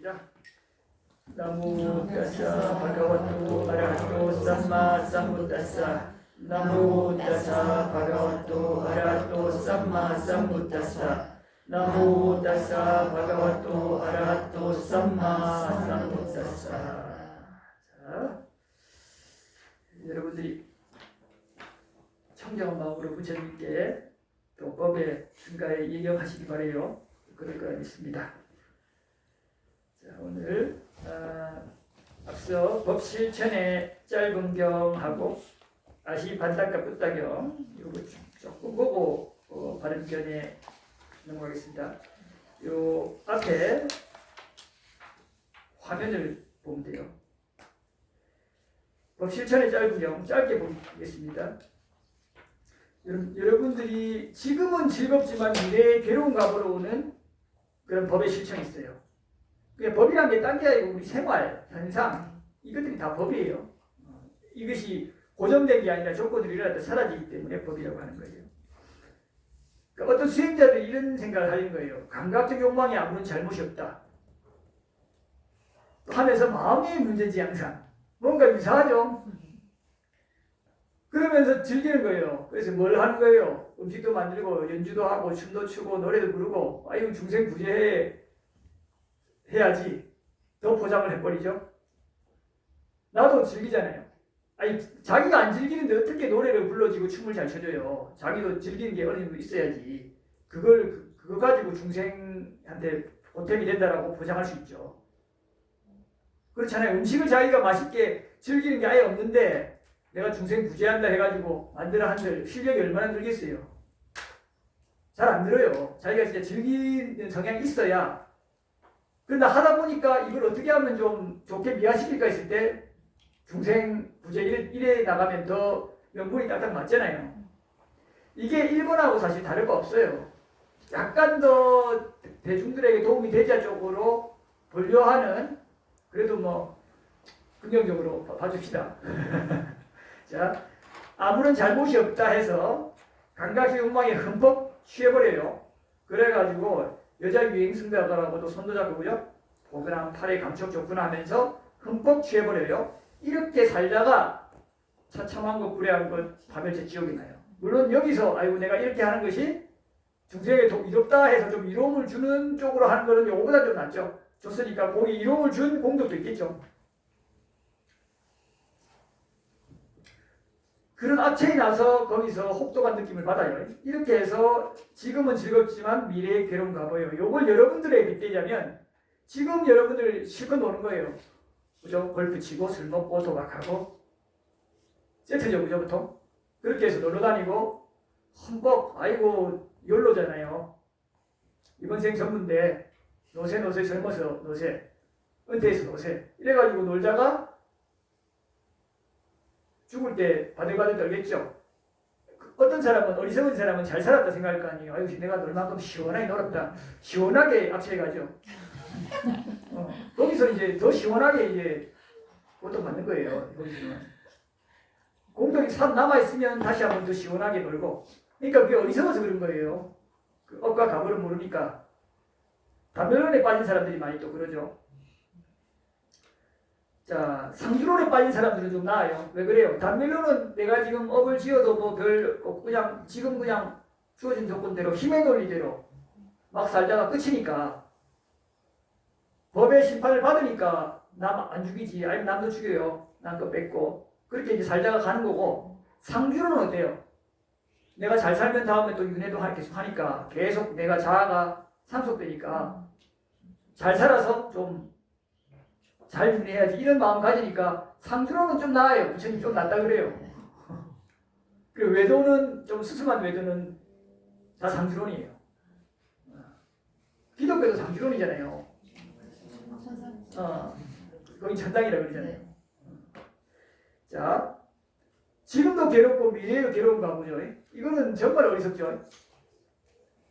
시작. 나무 따사 바가와토 아라하토 삼마 삼부따사. 나무 따사 바가와토 아라하토 삼마 삼부따사. 나무 따사 바가와토 아라하토 삼마 삼부따사. 자, 여러분들이 청정한 마음으로 부처님께 또 법의 승가에 예경하시기 바라요. 그럴 거라 믿습니다. 자, 오늘 앞서 법실천의 짧은 경하고 아시반닥과 뿌따경 이거 조금 보고 발음견에 넘어가겠습니다. 요 앞에 화면을 보면 돼요. 법실천의 짧은 경 짧게 보겠습니다. 여러분들이 지금은 즐겁지만 미래에 괴로운 감으로 오는 그런 법의 실천이 있어요. 그러니까 법이란 게 딴 게 아니고 우리 생활, 현상 이것들이 다 법이에요. 이것이 고정된 게 아니라 조건으로 일어날 때 사라지기 때문에 법이라고 하는 거예요. 그러니까 어떤 수행자들이 이런 생각을 하는 거예요. 감각적 욕망에 아무런 잘못이 없다. 또 하면서 마음의 문제지 항상. 뭔가 이상하죠? 그러면서 즐기는 거예요. 그래서 뭘 하는 거예요? 음식도 만들고 연주도 하고 춤도 추고 노래도 부르고 이거 중생 구제 해야지. 더 포장을 해버리죠. 나도 즐기잖아요. 아니 자기가 안 즐기는데 어떻게 노래를 불러주고 춤을 잘 춰줘요. 자기도 즐기는 게 어느 정도 있어야지. 그거 가지고 중생한테 보탬이 된다라고 포장할 수 있죠. 그렇잖아요. 음식을 자기가 맛있게 즐기는 게 아예 없는데 내가 중생 구제한다 해가지고 만들어 한들 실력이 얼마나 늘겠어요. 잘 안 들어요. 자기가 진짜 즐기는 성향이 있어야. 그런데 하다 보니까 이걸 어떻게 하면 좀 좋게 미화시킬까 했을 때 중생 구제 이래 나가면 더 명분이 딱딱 맞잖아요. 이게 일본하고 사실 다를 거 없어요. 약간 더 대중들에게 도움이 되자 쪽으로 분류하는 그래도 뭐 긍정적으로 봐줍시다. 자, 아무런 잘못이 없다 해서 감각의 욕망에 흠뻑 취해버려요. 그래가지고 여자 유행승대하더라고도 손도 잡고 그죠? 보그랑 팔에 감촉 좋구나 하면서 흠뻑 취해버려요. 이렇게 살다가 처참한 것 불행한 것 파멸제 지옥이 나요. 물론 여기서 아이고 내가 이렇게 하는 것이 중생에게 이롭다 해서 좀 이로움을 주는 쪽으로 하는 것은 요거보다 좀 낫죠. 좋으니까 거기 이로움을 준 공덕도 있겠죠. 그런 악체에 나서 거기서 혹독한 느낌을 받아요. 이렇게 해서 지금은 즐겁지만 미래에 괴로운가 봐요. 요걸 여러분들에 빗대자면 지금 여러분들 실컷 노는 거예요. 그죠? 골프 치고 술 먹고 도박하고 세트죠. 그죠? 보통 그렇게 해서 놀러 다니고 흠뻑 아이고 욜로잖아요. 이번 생 전부인데 노세 젊어서 노세 은퇴해서 노세 이래가지고 놀다가 죽을 때 바들바들 떨겠죠. 어떤 사람은 어리석은 사람은 잘 살았다 생각할 거 아니에요. 아유 내가 놀 만큼 시원하게 놀았다. 시원하게 악취해 가죠. 거기서 이제 더 시원하게 이제 고통 받는 거예요. 거기서는 공덕이 남아 있으면 다시 한번 더 시원하게 놀고. 그러니까 그게 어리석어서 그런 거예요. 그 업과 가보를 모르니까 담배론에 빠진 사람들이 많이 또 그러죠. 자, 상주론에 빠진 사람들은 좀 나아요. 왜 그래요? 담배론은 내가 지금 업을 지어도 뭐 별 그냥 지금 그냥 주어진 조건대로 힘의 논리대로 막 살다가 끝이니까 법의 심판을 받으니까 남 안 죽이지. 아니면 남도 죽여요. 남 거 뺏고 그렇게 이제 살다가 가는 거고. 상주론은 어때요? 내가 잘 살면 다음에 또 윤회도 계속 하니까 계속 내가 자아가 상속되니까 잘 살아서 좀 잘 윤회해야지 이런 마음 가지니까 상주론은 좀 나아요. 부처님 좀 낫다 그래요. 그리고 외도는 좀 스승한 외도는 다 상주론이에요. 기독교도 상주론이잖아요. 거기 천당이라고 그러잖아요. 자, 지금도 괴롭고 미래에도 괴로운가 보죠. 이거는 정말 어리석죠.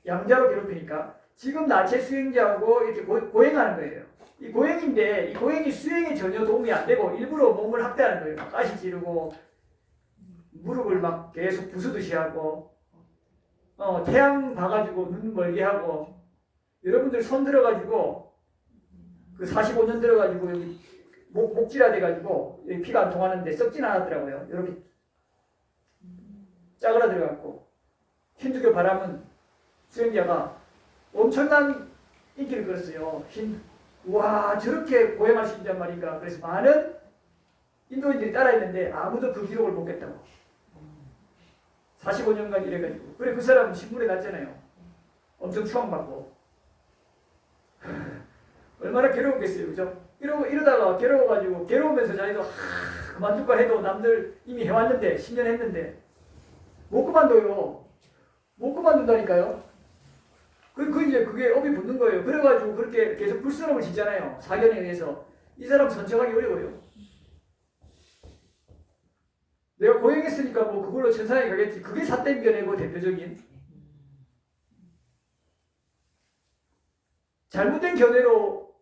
양자로 괴롭히니까 지금 나체 수행자하고 이렇게 고행하는 거예요. 이 고행인데 이 고행이 수행에 전혀 도움이 안 되고 일부러 몸을 학대하는 거예요. 막 가시 찌르고 무릎을 막 계속 부수듯이 하고 태양 봐가지고 눈 멀게 하고 여러분들 손 들어가지고 그 45년 들어가지고 여기 목질화 돼가지고 여기 피가 안 통하는데 썩진 않았더라고요. 이렇게 짜그라들어갖고 힌두교 바람은 수행자가 엄청난 인기를 끌었어요. 와 저렇게 고행할 수 있단 말인가. 그래서 많은 인도인들이 따라했는데 아무도 그 기록을 못 깼다고. 45년간 이래가지고. 그래 그 사람은 신문에 났잖아요. 엄청 추앙받고. 얼마나 괴로웠겠어요. 그죠? 이러다가 괴로워가지고 괴로우면서 자기도 그만둘까 해도 남들 이미 해왔는데 10년 했는데 못 그만둬요. 못 그만둔다니까요. 이제 그게 업이 붙는 거예요. 그래가지고 그렇게 계속 불순업을 짓잖아요. 사견에 의해서. 이 사람 선처하기 어려워요. 내가 고행했으니까 뭐 그걸로 천상에 가겠지. 그게 삿대견이고 대표적인. 잘못된 견해로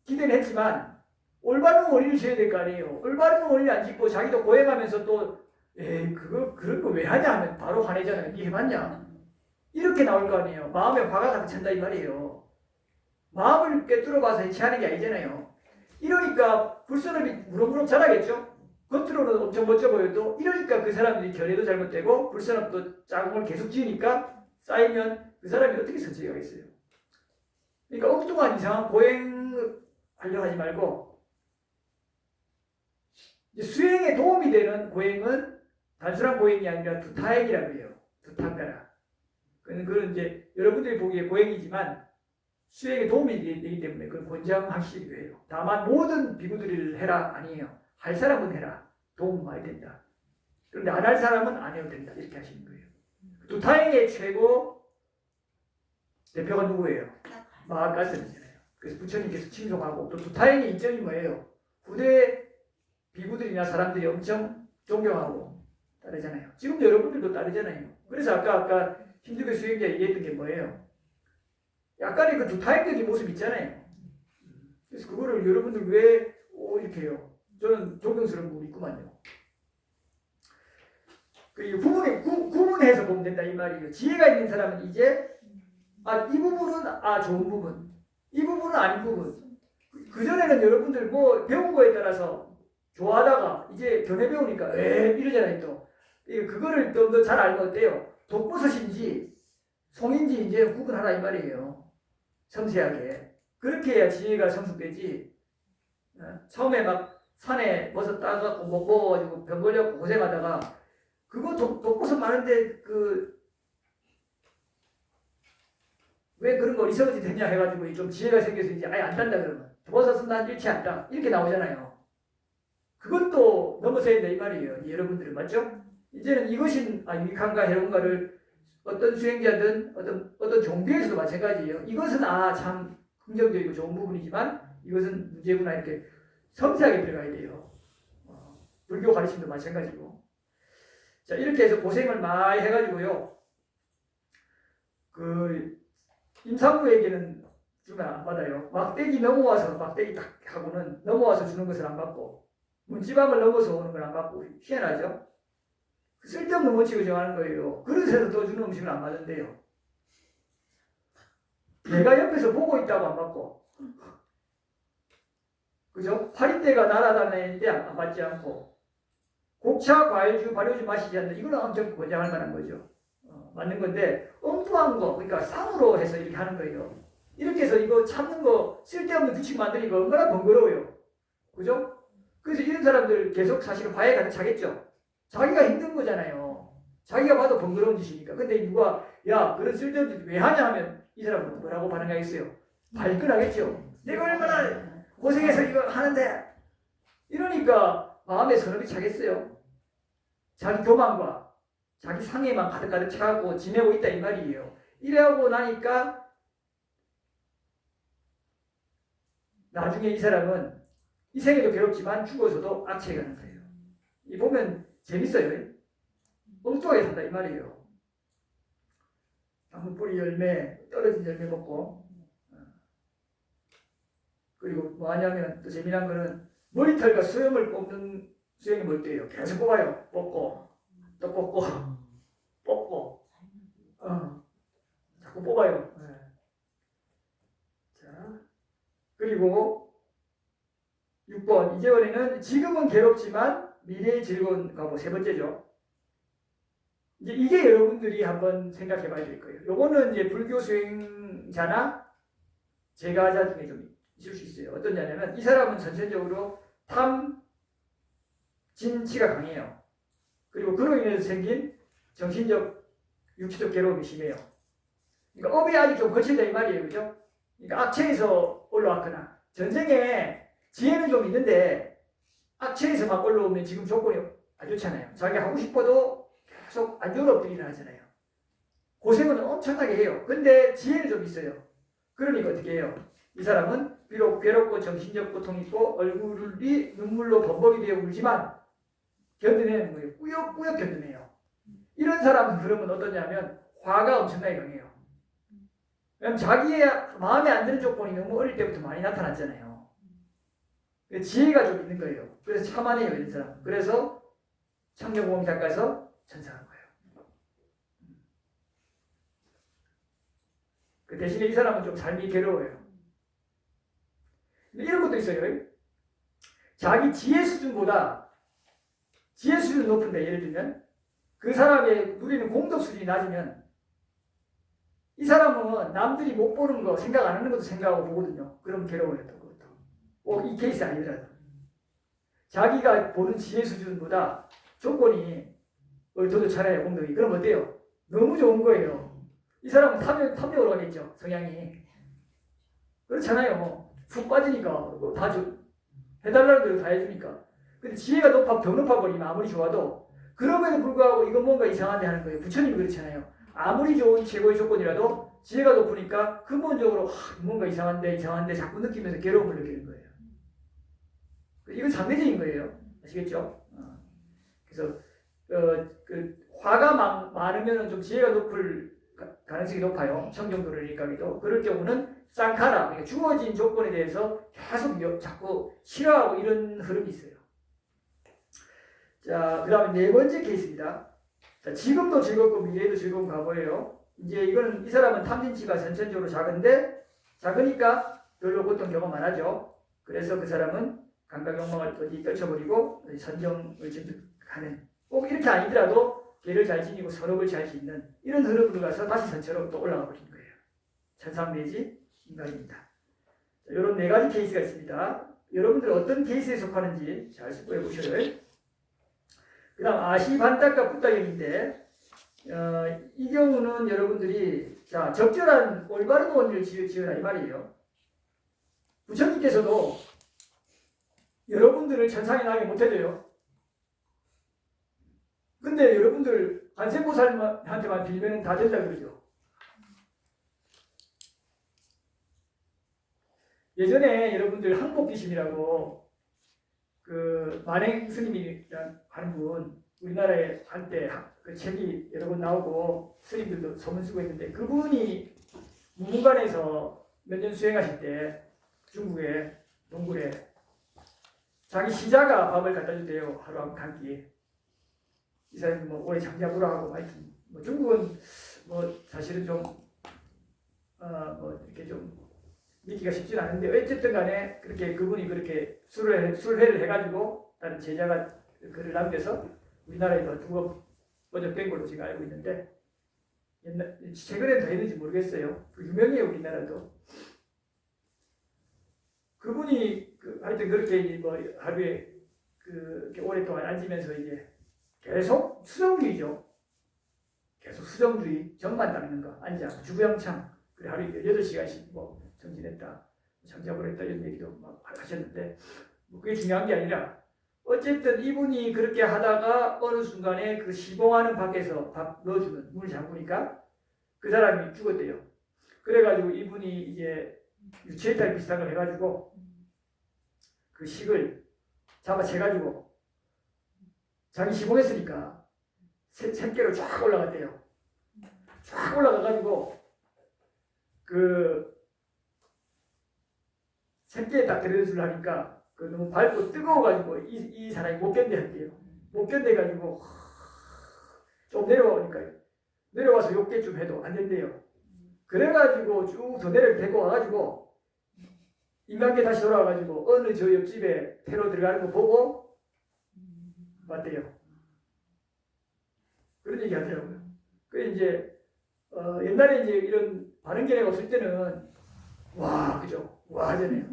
기대는 했지만 올바른 원리를 지어야 될 거 아니에요. 올바른 원리를 안 짓고 자기도 고행하면서 또 그런 거 왜 하냐 하면 바로 화내잖아요. 니 해봤냐? 이렇게 나올 거 아니에요. 마음에 화가 가득 찬다 이 말이에요. 마음을 꿰뚫어 봐서 해체하는 게 아니잖아요. 이러니까 불선업이 무럭무럭 자라겠죠. 겉으로는 엄청 멋져 보여도 이러니까 그 사람들이 견해도 잘못되고 불선업도 자궁을 계속 지으니까 쌓이면 그 사람이 어떻게 선처해 가겠어요. 그러니까 엉뚱한 이상한 고행하려고 하지 말고 수행에 도움이 되는 고행은 단순한 고행이 아니라 두타행이라고 해요. 두탄가라. 그건 이제 여러분들이 보기에 고행이지만 수행에 도움이 되기 때문에 그건 권장하시기도 해요. 다만 모든 비구들을 해라 아니에요. 할 사람은 해라. 도움 많이 된다. 그런데 안 할 사람은 안 해도 된다. 이렇게 하시는 거예요. 두타행의 최고 대표가 누구예요? 마하가스잖아요. 그래서 부처님께서 칭송하고 또 두타행의 이점이 뭐예요? 후대 비구들이나 사람들이 엄청 존경하고 따르잖아요. 지금도 여러분들도 따르잖아요. 그래서 아까 힌두교 수행자 얘기했던 게 뭐예요? 약간의 그 두타행적인 모습 있잖아요. 그래서 그거를 여러분들 왜 이렇게 해요? 저는 존경스러운 부분이 있구만요. 그리고 구분해서 보면 된다 이 말이에요. 지혜가 있는 사람은 이제 이 부분은 좋은 부분, 이 부분은 아닌 부분. 그전에는 여러분들 뭐 배운 거에 따라서 좋아하다가 이제 견해 배우니까 이러잖아요 또. 그거를 좀 더 잘 알면 어때요? 독버섯인지 송인지 이제 구분하라 이 말이에요. 섬세하게. 그렇게 해야 지혜가 성숙되지. 처음에 막 산에 버섯 따갖고 못 먹어가지고 병 걸려갖고 고생하다가 그거 독버섯 많은데 왜 그런 거 어리석어지 됐냐 해가지고 좀 지혜가 생겨서 이제 아예 안 단다 그러면 버섯은 난 잃지 않다 이렇게 나오잖아요. 그것도 넘어서야 된다 이 말이에요. 여러분들은 맞죠? 이제는 이것이 유익한가 해로운가를 어떤 수행자든 어떤 종교에서도 마찬가지예요. 이것은 참 긍정적이고 좋은 부분이지만 이것은 문제구나 이렇게 섬세하게 들어가야 돼요. 불교 가르침도 마찬가지고. 자 이렇게 해서 고생을 많이 해가지고요. 임산부에게는 주면 안 받아요. 막대기 넘어와서 막대기 딱 하고는 넘어와서 주는 것을 안 받고 문지방을 넘어서 오는 걸 안 받고 희한하죠? 쓸데없는 원칙을 정하는 거예요. 그릇에서 떠주는 음식을 안 받는데요. 내가 옆에서 보고 있다고 안 받고 그죠? 파리떼가 날아다니는데 안 받지 않고 곡차, 과일주, 발효주 마시지 않는 이거는 엄청 권장할 만한 거죠. 맞는 건데 엉뚱한 거 그러니까 쌍으로 해서 이렇게 하는 거예요. 이렇게 해서 이거 참는 거 쓸데없는 규칙 만드니까 얼마나 번거로워요. 그죠? 그래서 이런 사람들 계속 사실 화에 가득 차겠죠. 자기가 힘든 거잖아요. 자기가 봐도 번거로운 짓이니까. 근데 누가 그런 쓸데없는 짓 왜 하냐 하면 이 사람은 뭐라고 반응하겠어요? 발끈하겠죠. 내가 얼마나 고생해서 이거 하는데 이러니까 마음에 서럽이 차겠어요. 자기 교만과 자기 상해만 가득가득 차고 지내고 있다 이 말이에요. 이래하고 나니까 나중에 이 사람은 이 생에도 괴롭지만 죽어서도 악취가 가는 거예요. 이 보면 재밌어요. 엉뚱하게 산다 이 말이에요. 나무뿌리 열매, 떨어진 열매 먹고 그리고 뭐 하냐면 또 재미난 거는 머리털과 수염을 뽑는 수염이 뭘 때예요. 계속 뽑아요. 뽑고 또 뽑고 뽑고 자꾸 뽑아요. 자 그리고 6번 이재원에는 지금은 괴롭지만 미래의 즐거운 과거 세 번째죠. 이제 이게 여러분들이 한번 생각해 봐야 될 거예요. 요거는 이제 불교 수행자나 제가자 중에 좀 있을 수 있어요. 어떤 자냐면 이 사람은 전체적으로 탐, 진치가 강해요. 그리고 그로 인해서 생긴 정신적, 육체적 괴로움이 심해요. 그러니까 업이 아직 좀 거칠다 이 말이에요. 그죠? 그러니까 악체에서 올라왔거나 전생에 지혜는 좀 있는데 악체에서 막 올라오면 지금 조건이 안 좋잖아요. 자기 하고 싶어도 계속 안 좋은 업들이 일어나잖아요. 고생은 엄청나게 해요. 근데 지혜는 좀 있어요. 그러니까 어떻게 해요? 이 사람은 비록 괴롭고 정신적 고통이 있고 얼굴이 눈물로 범벅이 되어 울지만 견뎌내는 거예요. 꾸역꾸역 견뎌내요. 이런 사람은 그러면 어떠냐면 화가 엄청나게 강해요. 왜냐면 자기의 마음에 안 드는 조건이 너무 어릴 때부터 많이 나타났잖아요. 지혜가 좀 있는 거예요. 그래서 참아내요, 이런 사람. 그래서 청정공업 작가에서 전사한 거예요. 그 대신에 이 사람은 좀 삶이 괴로워요. 이런 것도 있어요. 자기 지혜 수준보다 지혜 수준이 높은데 예를 들면 그 사람의 누리는 공덕 수준이 낮으면 이 사람은 남들이 못 보는 거 생각 안 하는 것도 생각하고 보거든요. 그럼 괴로워요. 또 그것도. 꼭 이 케이스 아니더라도. 자기가 보는 지혜 수준보다 조건이 더 좋잖아요. 공덕이. 그럼 어때요? 너무 좋은 거예요. 이 사람은 탐욕으로 가겠죠. 성향이. 그렇잖아요. 푹 빠지니까 다 해달라는 대로 다 해주니까. 근데 지혜가 더 높아버리면 아무리 좋아도 그럼에도 불구하고 이건 뭔가 이상한데 하는 거예요. 부처님이 그렇잖아요. 아무리 좋은 최고의 조건이라도 지혜가 높으니까 근본적으로 뭔가 이상한데 자꾸 느끼면서 괴로움을 느끼는 거예요. 이건 상대적인 거예요. 아시겠죠? 그래서 화가 많으면 좀 지혜가 높을 가능성이 높아요. 청정도를일까기도. 그럴 경우는 쌍카라, 그러니까 주어진 조건에 대해서 계속 자꾸 싫어하고 이런 흐름이 있어요. 자, 그 다음에 네 번째 케이스입니다. 자, 지금도 즐겁고 미래도 즐거운 과거예요. 이제 이거는 이 사람은 탐진치가 선천적으로 작으니까 별로 고통 경험 안 하죠. 그래서 그 사람은 감각욕망을 어디 떨쳐버리고 선정을 증득하는, 꼭 이렇게 아니더라도 개를 잘 지니고 선업을 잘 짓는 이런 흐름으로 가서 다시 선처로 또 올라가 버린 거예요. 천상 내지 인간입니다. 자, 이런 네 가지 케이스가 있습니다. 여러분들 어떤 케이스에 속하는지 잘 숙고해 보셔요. 그 다음 아시반딱과 부따경인데 이 경우는 여러분들이 자 적절한 올바른 원리를 지으라 이 말이에요. 부처님께서도 여러분들을 천상에 나게 못해줘요. 근데 여러분들 관세보살한테만 빌면 다 된다 그러죠. 예전에 여러분들 항복귀신이라고 그 만행 스님이라는 하는 분 우리나라에 한때 그 책이 여러 번 나오고 스님들도 소문 쓰고 있는데 그분이 무문관에서 몇 년 수행하실 때 중국의 동굴에 자기 시자가 밥을 갖다 주대요. 하루 한 끼. 이 사람이 뭐 오래 장자부라 하고 하여튼 뭐 중국은 뭐 사실은 좀 뭐 이렇게 좀 믿기가 쉽진 않은데 어쨌든 간에 그렇게 그분이 그렇게 술회를 해가지고 다른 제자가 글을 남겨서 우리나라에도 두번 번역된 걸로 제가 알고 있는데 최근에 더 했는지 모르겠어요. 그 유명해요 우리나라도. 그분이 하여튼 그렇게 뭐 하루에 그렇게 오랫동안 앉으면서 이제 계속 수정주의죠. 계속 수정주의 정만 닦는 거 앉아 주구장창 그래 하루에 8시간씩 뭐 정진했다 장잡을 했다 이런 얘기도 막 하셨는데 뭐 그게 중요한 게 아니라 어쨌든 이분이 그렇게 하다가 어느 순간에 그 시봉하는 밖에서 밥 넣어주는 문을 잠그니까 그 사람이 죽었대요. 그래가지고 이분이 이제 유체이탈 비슷한 걸 해가지고 그 식을 잡아채가지고 자기 시봉했으니까 샘께로 쫙 올라갔대요. 쫙 올라가가지고 그 샘께에 딱 들여주려 하니까 그 너무 밝고 뜨거워가지고 이 사람이 못 견뎌한대요. 못 견뎌가지고 좀 내려와서 욕게 좀 해도 안 된대요. 그래가지고 쭉 더 내려 데리고 와가지고 인간계 다시 돌아와가지고 어느 저 옆집에 테러 들어가는 거 보고 왔대요. 그런 얘기 하더라고요. 그 이제 옛날에 이제 이런 바른견해가 없을 때는 와 그죠? 와 하잖아요.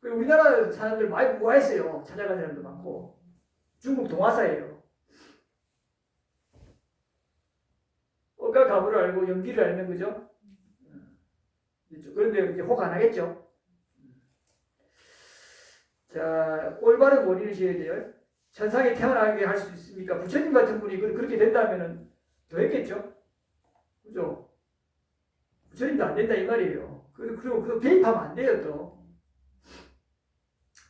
그리고 우리나라 사람들 많이 우아했어요. 찾아간 사람도 많고 중국 동화사예요. 억가 가부를 알고 연기를 알면 그죠? 그런데 이제 혹 안 하겠죠. 자, 올바른 원인을 지어야 돼요. 천상에 태어나게 할 수 있습니까? 부처님 같은 분이 그렇게 된다면은 더 했겠죠. 그죠? 부처님도 안 된다 이 말이에요. 그리고 그 개입하면 안 돼요 또.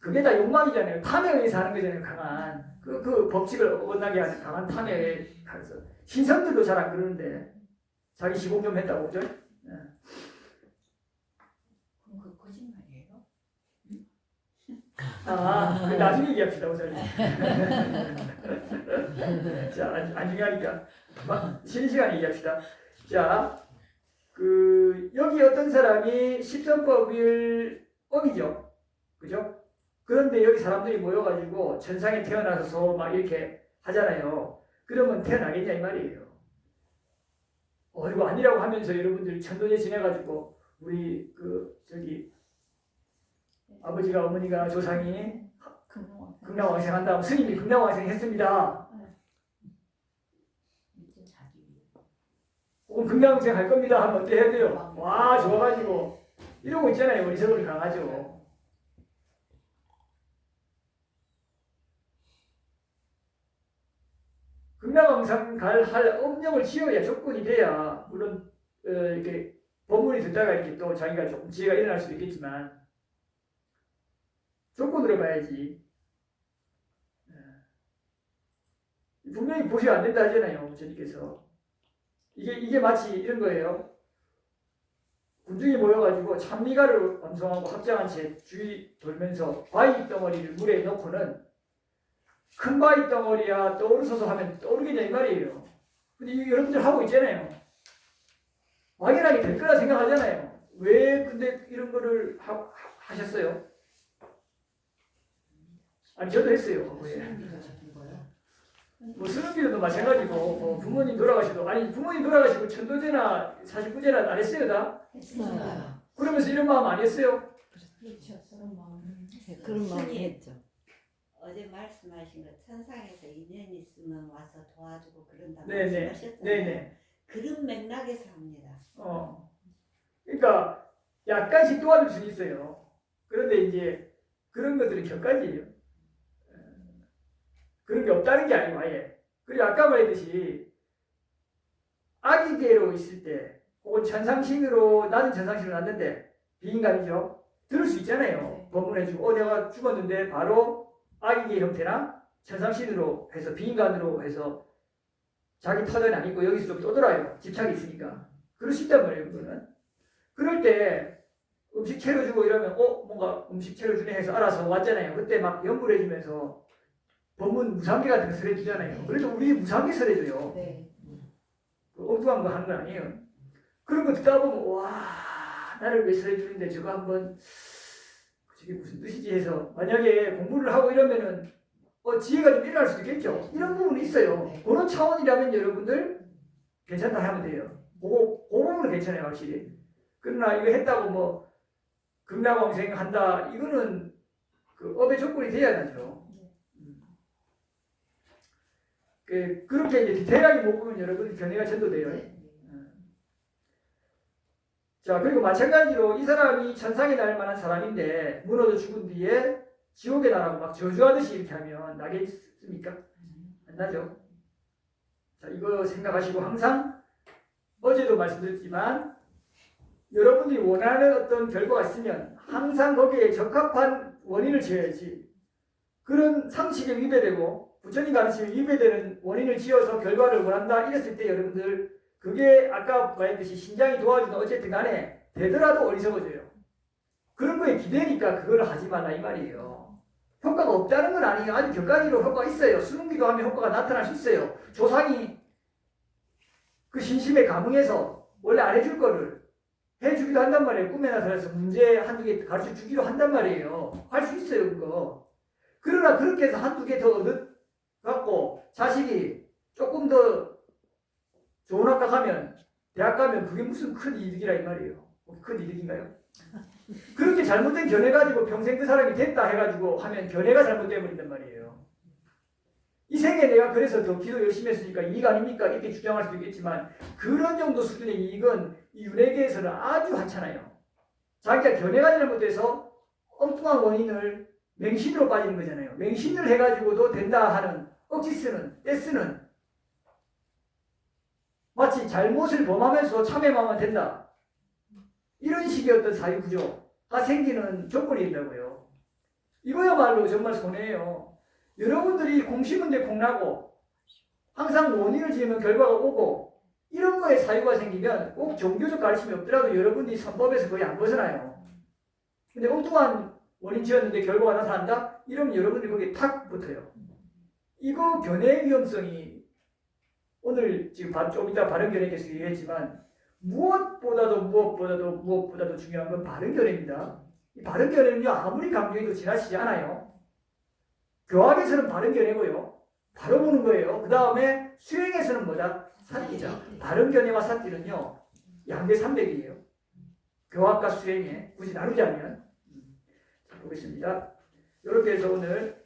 그게 다 욕망이잖아요. 탐에 의해서 하는 거잖아요. 강한 그 법칙을 어긋나게 하는 강한 탐에 가서 신성들도 잘 안 그러는데 자기 시공 좀 했다고 그죠? 네. 그럼 그 거짓말이에요? 그 나중에 얘기합시다 우선. 자, 안 중요하니까 쉬는 시간에 얘기합시다. 자, 여기 어떤 사람이 십선법을 어기죠, 그죠? 그런데 여기 사람들이 모여가지고 천상에 태어나서 막 이렇게 하잖아요. 그러면 태어나겠냐 이 말이에요. 그리고 아니라고 하면서 여러분들 천도제 지내가지고 우리 아버지가 어머니가 조상이 극락왕생한다고 스님이 극락왕생 했습니다. 혹은 극락왕생 할 겁니다 하면 어떻게 해야 돼요? 와 좋아가지고 이러고 있잖아요. 어리석음이 강하죠. 극락왕생 할 엄정을 지어야 조건이 돼야 물론 이렇게 법문이 듣다가 이렇게 또 자기가 조금 지혜가 일어날 수도 있겠지만 조건으로 봐야지. 분명히 보시면 안 된다 하잖아요. 부처님께서. 이게 마치 이런 거예요. 군중이 모여가지고 찬미가를 완성하고 합장한 채 주위 돌면서 바위 덩어리를 물에 넣고는 큰 바위 덩어리야 떠오르서서 하면 떠오르겠냐 이 말이에요. 근데 여러분들 하고 있잖아요. 막연하게 될 거라 생각하잖아요. 왜 근데 이런 거를 하셨어요? 아니 저도 했어요. 뭐 수능비도 마찬가지고 부모님 돌아가시도 아니 부모님 돌아가시고 천도제나 49제나 안 했어요 다? 했어요. 그러면서 이런 마음 안 했어요? 그렇죠. 그런 마음. 그런 마음이 했죠. 어제 말씀하신 거 천상에서 인연이 있으면 와서 도와주고 그런다고 네네. 말씀하셨잖아요. 네네. 그런 맥락에서 합니다. 그러니까 약간씩 도와줄 수 있어요. 그런데 이제 그런 것들은 격가지예요. 그런 게 없다는 게 아니고 아예. 그리고 아까 말했듯이 아기계로 있을 때 혹은 천상신으로 나는 천상신으로 났는데 비인간이죠. 들을 수 있잖아요. 법문해주고 내가 죽었는데 바로 아기계 형태나 천상신으로 해서 비인간으로 해서 자기 터전이 아니고 여기서 좀 떠돌아요. 집착이 있으니까. 그럴 수 있단 말이에요. 그거는. 그럴 때 음식 차려주고 이러면 뭔가 음식 차려주네 해서 알아서 왔잖아요. 그때 막 연불해주면서 법문 무상기 같은 거 설해주잖아요. 그래도 우리 무상기 설해줘요. 네. 엉뚱한 거 하는 건 아니에요. 그런 거 듣다 보면 와 나를 왜 설해주는데 저거 한번 저게 무슨 뜻이지 해서 만약에 공부를 하고 이러면은 지혜가 좀 일어날 수도 있겠죠. 이런 부분이 있어요. 네. 그런 차원이라면 여러분들 괜찮다 하면 돼요. 그 부분은 괜찮아요 확실히. 그러나 이거 했다고 뭐 극락왕생 한다 이거는 그 업의 조건이 돼야 하죠. 그렇게 이제 디테일하게 못 보면 여러분 견해가 전도돼요. 네. 자 그리고 마찬가지로 이 사람이 천상에 날 만한 사람인데 무너져 죽은 뒤에 지옥에 나라고 막 저주하듯이 이렇게 하면 나겠습니까? 안 나죠. 자 이거 생각하시고 항상 어제도 말씀드렸지만 여러분들이 원하는 어떤 결과가 있으면 항상 거기에 적합한 원인을 지어야지. 그런 상식에 위배되고 부처님 가르침에 위배되는 원인을 지어서 결과를 원한다 이랬을 때 여러분들 그게 아까 말했듯이 신장이 도와주든 어쨌든 간에 되더라도 어리석어져요. 그런 거에 기대니까 그걸 하지 말라 이 말이에요. 효과가 없다는 건 아니에요. 아주 격가지로 효과가 있어요. 수능기도 하면 효과가 나타날 수 있어요. 조상이 그 신심에 감응해서 원래 안 해줄 거를 해주기도 한단 말이에요. 꿈에 나타나서 문제 한두 개 가르쳐 주기도 한단 말이에요. 할 수 있어요, 그거. 그러나 그렇게 해서 한두 개 더 얻어갖고 자식이 조금 더 좋은 학교 가면, 대학 가면 그게 무슨 큰 이득이라 이 말이에요. 큰 이득인가요? 그렇게 잘못된 견해가지고 평생 그 사람이 됐다 해가지고 하면 견해가 잘못돼 버린단 말이에요. 이 생에 내가 그래서 더 기도 열심히 했으니까 이익 아닙니까? 이렇게 주장할 수도 있겠지만 그런 정도 수준의 이익은 이 윤회계에서는 아주 하찮아요. 자기가 견해가 잘못돼서 엉뚱한 원인을 맹신으로 빠지는 거잖아요. 맹신을 해가지고도 된다 하는 억지 쓰는, 떼쓰는 마치 잘못을 범하면서 참회하면 된다. 이런 식의 어떤 사유구조가 생기는 조건이 있다고요. 이거야말로 정말 손해예요. 여러분들이 공시문제 공나고 항상 원인을 지으면 결과가 오고 이런 거에 사유가 생기면 꼭 종교적 가르침이 없더라도 여러분이 선법에서 거의 안 벗어나요. 근데 엉뚱한 원인 지었는데 결과가 나타난다? 이러면 여러분들이 거기에 탁 붙어요. 이거 견해의 위험성이 오늘 지금 좀 이따 바른견해에서 얘기했지만 무엇보다도 중요한 건 바른견해입니다. 이 바른견해는요 아무리 강조해도 지나치지 않아요. 교학에서는 바른견해고요. 바로 보는 거예요. 그 다음에 수행에서는 뭐다? 사띠자. 바른견해와 사띠는요 양대 산맥이에요. 교학과 수행에 굳이 나누자면 보겠습니다. 이렇게 해서 오늘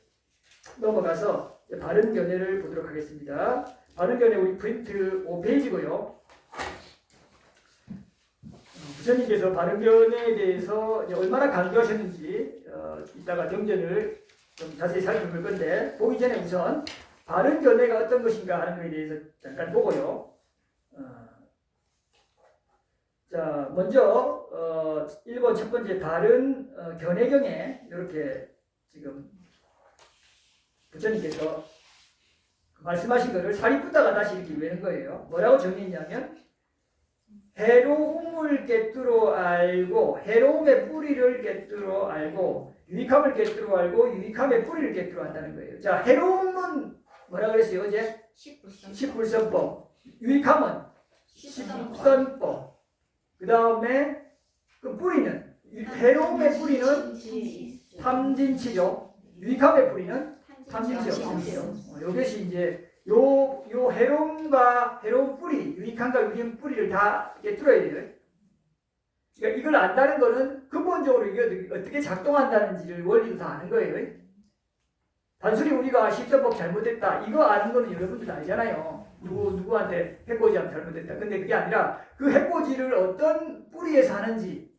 넘어가서 바른견해를 보도록 하겠습니다. 바른견해 우리 프린트 5페이지고요. 부처님께서 바른견해에 대해서 얼마나 강조하셨는지 이따가 경전을 좀 자세히 살펴볼 건데 보기 전에 우선 바른견해가 어떤 것인가 하는 것에 대해서 잠깐 보고요. 자, 먼저 1번 첫 번째 바른 견해경에 이렇게 지금 부처님께서 말씀하신 것을 사리붓다가 다시 이렇게 외는 거예요. 뭐라고 정리했냐면 해로움을 깨뜨려 알고 해로움의 뿌리를 깨뜨려 알고 유익함을 깨뜨려 알고 유익함의 뿌리를 깨뜨려 한다는 거예요. 자, 해로움은 뭐라 그랬어요 어제? 십불선법. 유익함은 십선법. 그 다음에 그 뿌리는 해로움의 뿌리는 탐진치죠. 유익함의 뿌리는 탐진치 없음이에요. 이것이 이제 요 해로움과 해로움 뿌리, 유익함과 유익 뿌리를 다 깨뜨려야 돼요. 그러니까 이걸 안다는 거는 근본적으로 이게 어떻게 작동한다는지를 원리도 다 아는 거예요. 단순히 우리가 십선법 잘못됐다 이거 아는 거는 여러분들 알잖아요. 누구한테 해코지하면 잘못됐다. 근데 그게 아니라 그 해코지를 어떤 뿌리에서 하는지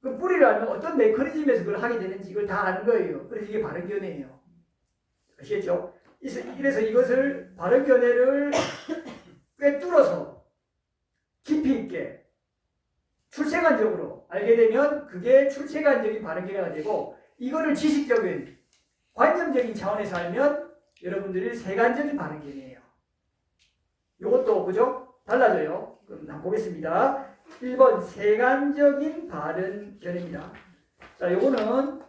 그 뿌리를 알면 어떤 메커니즘에서 그걸 하게 되는지 이걸 다 아는 거예요. 그래서 이게 바른견해예요. 아시겠죠? 그래서 이것을 바른견해를 꿰뚫어서 깊이 있게 출세관적으로 알게 되면 그게 출세관적인 바른견해가 되고 이거를 지식적인 관념적인 차원에서 알면 여러분들이 세간적인 바른견해예요. 이것도 그죠? 달라져요. 그럼 한번 보겠습니다. 1번 세간적인 바른견해입니다. 자, 요거는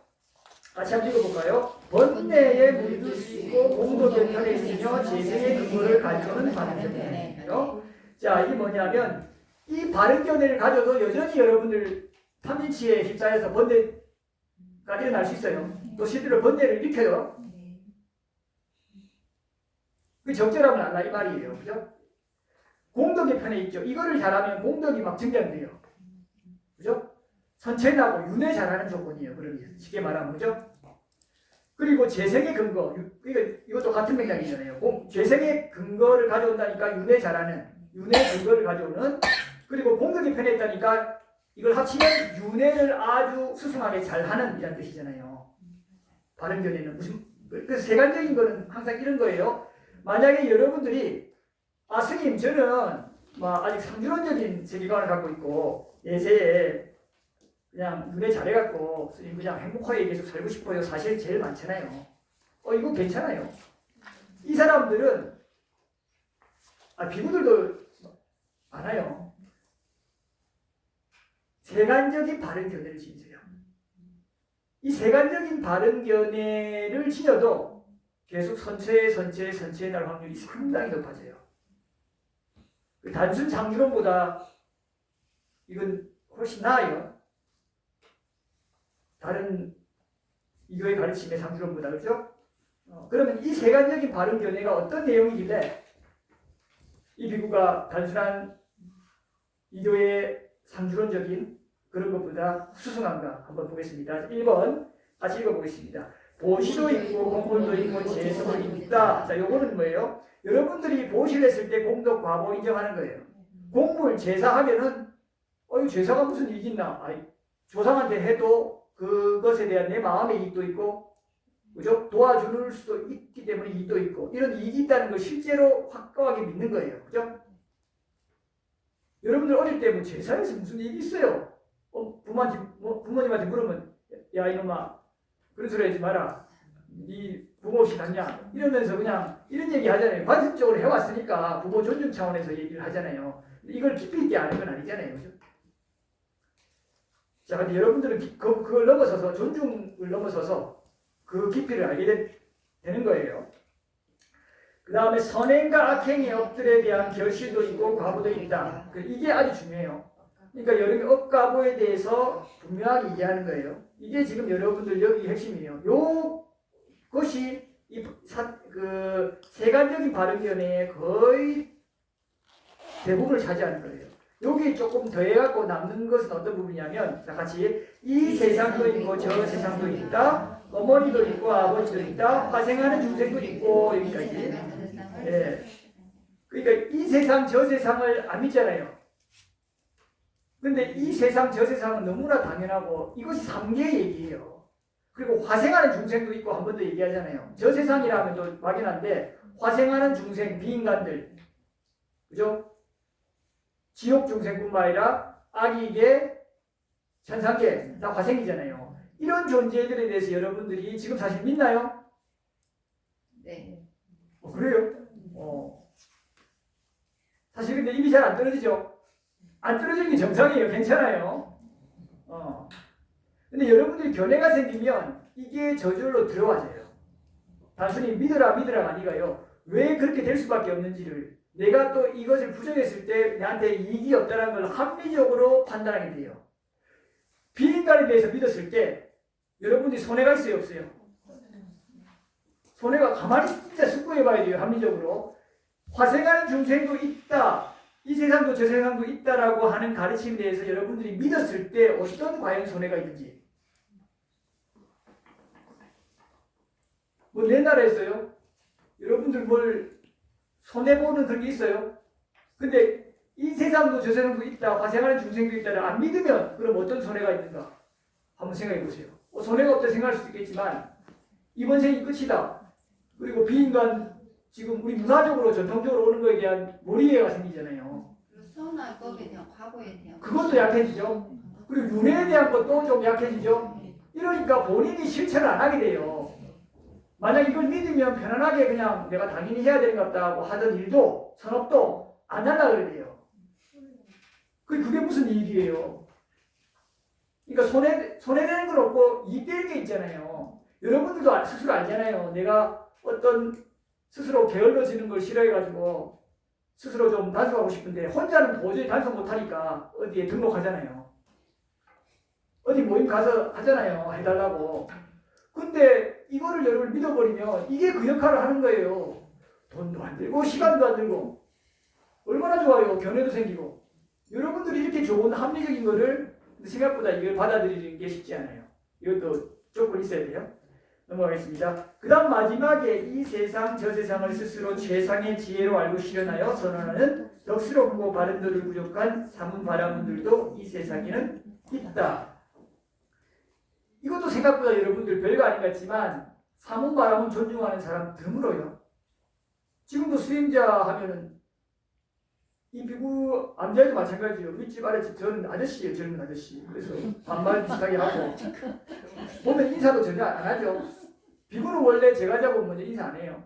같이 한번 읽어볼까요? 번뇌에 물들쓰고 공도견편에 있으며 재생의 근거를 가져오는 바른견해예요. 자, 이게 뭐냐면 이 바른견해를 가져도 여전히 여러분들 탐진치에 휩싸여서 번뇌가 일어날 수 있어요. 또 실제로 번뇌를 일으켜요. 그 적절함을 알라 이 말이에요. 그죠? 공덕의 편에 있죠. 이거를 잘하면 공덕이 막 증량돼요. 그죠? 선체나고 윤회 잘하는 조건이에요. 그러면 쉽게 말하면 그죠? 그리고 재생의 근거, 이것도 같은 맥락이잖아요. 재생의 근거를 가져온다니까 윤회 잘하는, 윤회 근거를 가져오는, 그리고 공덕의 편에 있다니까 이걸 합치면 윤회를 아주 수승하게 잘하는 이란 뜻이잖아요. 바른견해는 무슨 그 세간적인 거는 항상 이런 거예요. 만약에 여러분들이 스님 저는 아직 상주론적인 세계관을 갖고 있고 예세에 그냥 눈에 잘해갖고 스님 그냥 행복하게 계속 살고 싶어요. 사실 제일 많잖아요. 이거 괜찮아요. 이 사람들은 비구들도 많아요. 세간적인 바른견해를 지니세요. 이 세간적인 바른견해를 지녀도 계속 선체에 날 확률이 상당히 높아져요. 단순 상주론보다 이건 훨씬 나아요. 다른 이교의 가르침의 상주론보다 그렇죠? 그러면 이 세간적인 바른 견해가 어떤 내용이길래 이 비구가 단순한 이교의 상주론적인 그런 것보다 수승한가 한번 보겠습니다. 1번 같이 읽어보겠습니다. 보시도 있고 공물도 있고 재성도 있다. 자, 요거는 뭐예요? 여러분들이 보시를 했을 때 공덕 과보 인정하는 거예요. 공물 제사하면은 이 제사가 무슨 이익이 있나? 조상한테 해도 그것에 대한 내 마음의 이익도 있고, 그죠? 도와줄 수도 있기 때문에 이익도 있고, 이런 이익이 있다는 걸 실제로 확고하게 믿는 거예요. 그죠? 여러분들 어릴 때 뭐 제사에서 무슨 이익이 있어요? 부모님한테 물으면, 야, 이놈아, 그런 소리 하지 마라. 네 부모 없이 갔냐? 이러면서 그냥 이런 얘기 하잖아요. 관습적으로 해왔으니까 부모 존중 차원에서 얘기를 하잖아요. 이걸 깊이 있게 아는 건 아니잖아요. 그죠? 자, 근데 여러분들은 그걸 넘어서서, 존중을 넘어서서 그 깊이를 알게 되는 거예요. 그 다음에 선행과 악행의 업들에 대한 결실도 있고 과보도 있다. 이게 아주 중요해요. 그러니까 여러분이 업과보에 대해서 분명하게 얘기하는 거예요. 이게 지금 여러분들 여기 핵심이에요. 요것이 세간적인 바른견해의 거의 대부분을 차지하는 거예요. 여기 조금 더해갖고 남는 것은 어떤 부분이냐면, 자, 같이 이 세상도 있고 저 세상도 있다. 어머니도 있고 아버지도 있다. 화생하는 중생도 있고 여기까지. 예. 그러니까 이 세상 저 세상을 안 믿잖아요. 근데 이 세상 저 세상은 너무나 당연하고 이것이 삼계의 얘기예요. 그리고 화생하는 중생도 있고 한 번 더 얘기하잖아요. 저 세상이라 하면 또 막연한데 화생하는 중생, 비인간들, 그죠? 지옥 중생뿐만 아니라 악이계, 천상계 다 화생이잖아요. 이런 존재들에 대해서 여러분들이 지금 사실 믿나요? 네. 그래요? 사실 근데 입이 잘 안 떨어지죠? 안 떨어지는 게 정상이에요. 괜찮아요. 근데 여러분들이 견해가 생기면 이게 저절로 들어와져요. 단순히 믿으라가 아니라요. 왜 그렇게 될 수밖에 없는지를, 내가 또 이것을 부정했을 때 내한테 이익이 없다는 걸 합리적으로 판단하게 돼요. 비인간에 대해서 믿었을 때 여러분들이 손해가 있어요, 없어요? 손해가, 가만히 진짜 숙고해 봐야 돼요. 합리적으로. 화생하는 중생도 있다. 이 세상도 저 세상도 있다라고 하는 가르침에 대해서 여러분들이 믿었을 때 어떤 과연 손해가 있는지. 뭐 옛날에 했어요? 여러분들 뭘 손해보는 그런 게 있어요? 근데 이 세상도 저 세상도 있다, 화생하는 중생도 있다를 안 믿으면 그럼 어떤 손해가 있는가? 한번 생각해 보세요. 손해가 없다 생각할 수도 있겠지만 이번 생이 끝이다. 그리고 비인간, 지금 우리 문화적으로 전통적으로 오는 거에 대한 몰이해가 생기잖아요. 선악법에 대한 과거에 대한 그것도 약해지죠. 그리고 윤회에 대한 것도 좀 약해지죠. 이러니까 본인이 실천을 안 하게 돼요. 만약 이걸 믿으면 편안하게 그냥 내가 당연히 해야 되는 것 같다고 하던 일도, 산업도 안 하려고 그래야 돼요. 그게 무슨 이익이에요? 그러니까 손해내는 건 없고 이익될 게 있잖아요. 여러분들도 스스로 알잖아요. 내가 어떤 스스로 게을러지는 걸 싫어해가지고 스스로 좀 단속하고 싶은데 혼자는 도저히 단속 못하니까 어디에 등록하잖아요. 어디 모임 가서 하잖아요. 해달라고. 근데 이거를 여러분 믿어버리면 이게 그 역할을 하는 거예요. 돈도 안 들고 시간도 안 들고 얼마나 좋아요. 견해도 생기고. 여러분들이 이렇게 좋은 합리적인 거를 생각보다 이걸 받아들이는 게 쉽지 않아요. 이것도 조건 있어야 돼요. 넘어가겠습니다. 그 다음 마지막에 이 세상 저 세상을 스스로 최상의 지혜로 알고 실현하여 선언하는 덕스럽고 바른도를 부족한 사문 바라문들도 이 세상에는 있다. 이것도 생각보다 여러분들 별거 아닌 것 같지만 사문 바라문 존중하는 사람 드물어요. 지금도 수행자 하면은 이 비구 암자에도 마찬가지예요. 윗집 아랫집 저는 아저씨예요. 젊은 아저씨. 그래서 반말 비슷하게 하고 보면 인사도 전혀 안 하죠. 비구는 원래 제가 자고 먼저 인사 안 해요.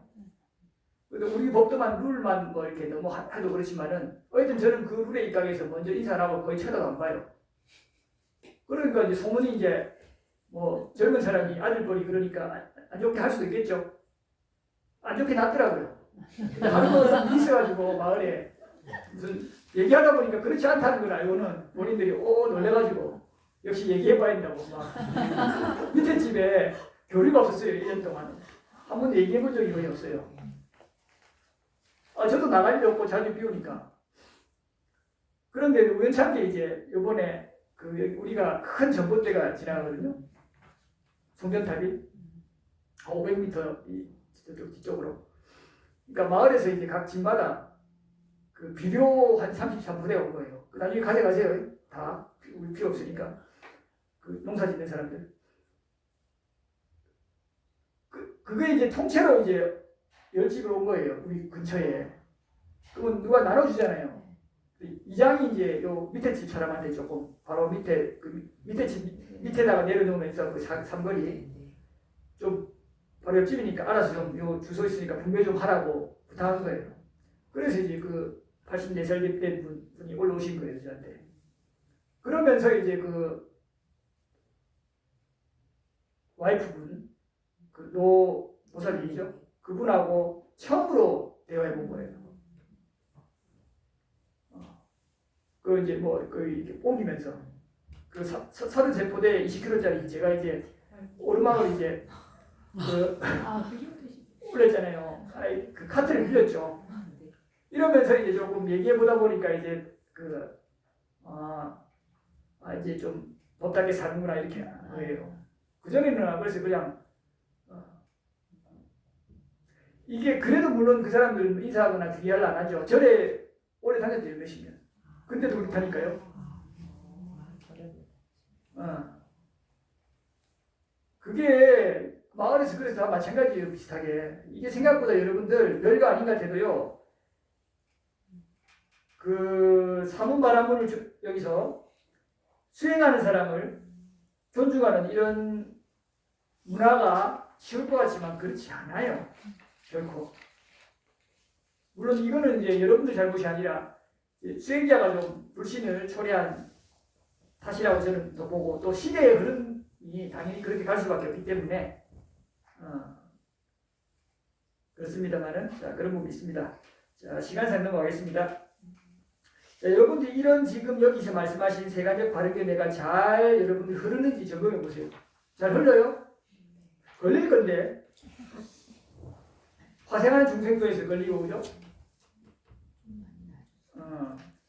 근데 우리 법도만 룰만 뭐 이렇게 너무 하도 그렇지만은 어쨌든 저는 그 룰에 입각해서 먼저 인사 안 하고 거의 쳐다도 안 봐요. 그러니까 이제 소문이 이제 뭐 젊은 사람이 아들뻘이 그러니까 안 좋게 할 수도 있겠죠. 안 좋게 났더라고요. 근데 하루 있어가지고 마을에 무슨 얘기하다 보니까 그렇지 않다는 걸 알고는 본인들이 놀래가지고 역시 얘기해봐야 된다고 막 밑에 집에 교류가 없었어요. 1년 동안 한 번도 얘기해본 적이 거의 없어요. 저도 나갈 일 없고 자주 비우니까. 그런데 우연찮게 이제 요번에 우리가 큰 전봇대가 지나가거든요. 송전탑이 500m 저쪽 뒤쪽으로. 그러니까 마을에서 이제 각 집마다 그 비료 한 33부대 온 거예요. 나중에 가져가세요. 다 우리 필요 없으니까. 그 농사 짓는 사람들. 그게 이제 통째로 이제 10집을 온 거예요. 우리 근처에. 그러면 누가 나눠주잖아요. 이장이 이제 요 밑에 집 사람한테 조금 바로 밑에 밑에 집 밑에다가 내려놓으면서 그 삼거리 좀 바로 옆집이니까 알아서 좀 요 주소 있으니까 분배 좀 하라고 부탁한 거예요. 그래서 이제 그 84살 된 분이 올라오신 거예요, 저한테. 그러면서 이제 그 와이프분, 그 노사님이죠. 그분하고 처음으로 대화해 본 거예요. 그 이제 이렇게 옮기면서 그 33포대 20kg짜리 제가 이제 오르막을 이제 올렸잖아요. 그 카트를 빌렸죠. 이러면서 이제 조금 얘기해 보다 보니까 이제 이제 좀 법답게 사는구나 이렇게 거예요. 그 전에는 그래서 그냥 이게 그래도 물론 그 사람들은 인사하거나 주의할 안 하죠. 절에 오래 다녔대요, 몇십 년. 근데도 그렇다니까요. 그게 마을에서 그래서 다 마찬가지예요, 비슷하게. 이게 생각보다 여러분들 별거 아닌 것 같아도요. 그 사문바라문을 여기서 수행하는 사람을 존중하는 이런 문화가 쉬울 것 같지만 그렇지 않아요. 결코. 물론 이거는 이제 여러분들 잘못이 아니라 수행자가 좀 불신을 초래한 탓이라고 저는 또 보고 또 시대의 흐름이 당연히 그렇게 갈 수밖에 없기 때문에 그렇습니다만은 자 그런 부분이 있습니다. 자 시간상 넘어가겠습니다. 자 여러분들 이런 지금 여기서 말씀하신 세간적 바르게 내가 잘 여러분들 흐르는지 점검해 보세요. 잘 흘러요? 걸릴 건데 화생하는 중생도에서 걸리고 그죠?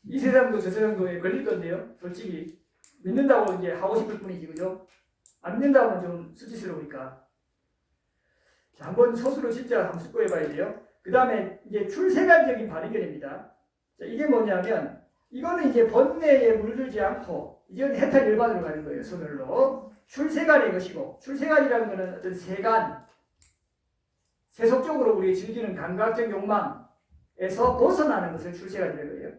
이 세상도 저 세상도에 걸릴 건데요. 솔직히 믿는다고 이제 하고 싶을 뿐이지 그죠? 안 믿는다고 하면 좀 수치스러우니까. 자, 한번 스스로 진짜 한번 숙고해 봐야 돼요. 그 다음에 이제 출세간적인 발의견입니다. 자, 이게 뭐냐면 이거는 이제 번뇌에 물들지 않고 이건 해탈 일반으로 가는 거예요. 소멸로. 출세간의 것이고 출세간이라는 것은 어떤 세간 세속적으로 우리가 즐기는 감각적 욕망에서 벗어나는 것을 출세간이라고 해요.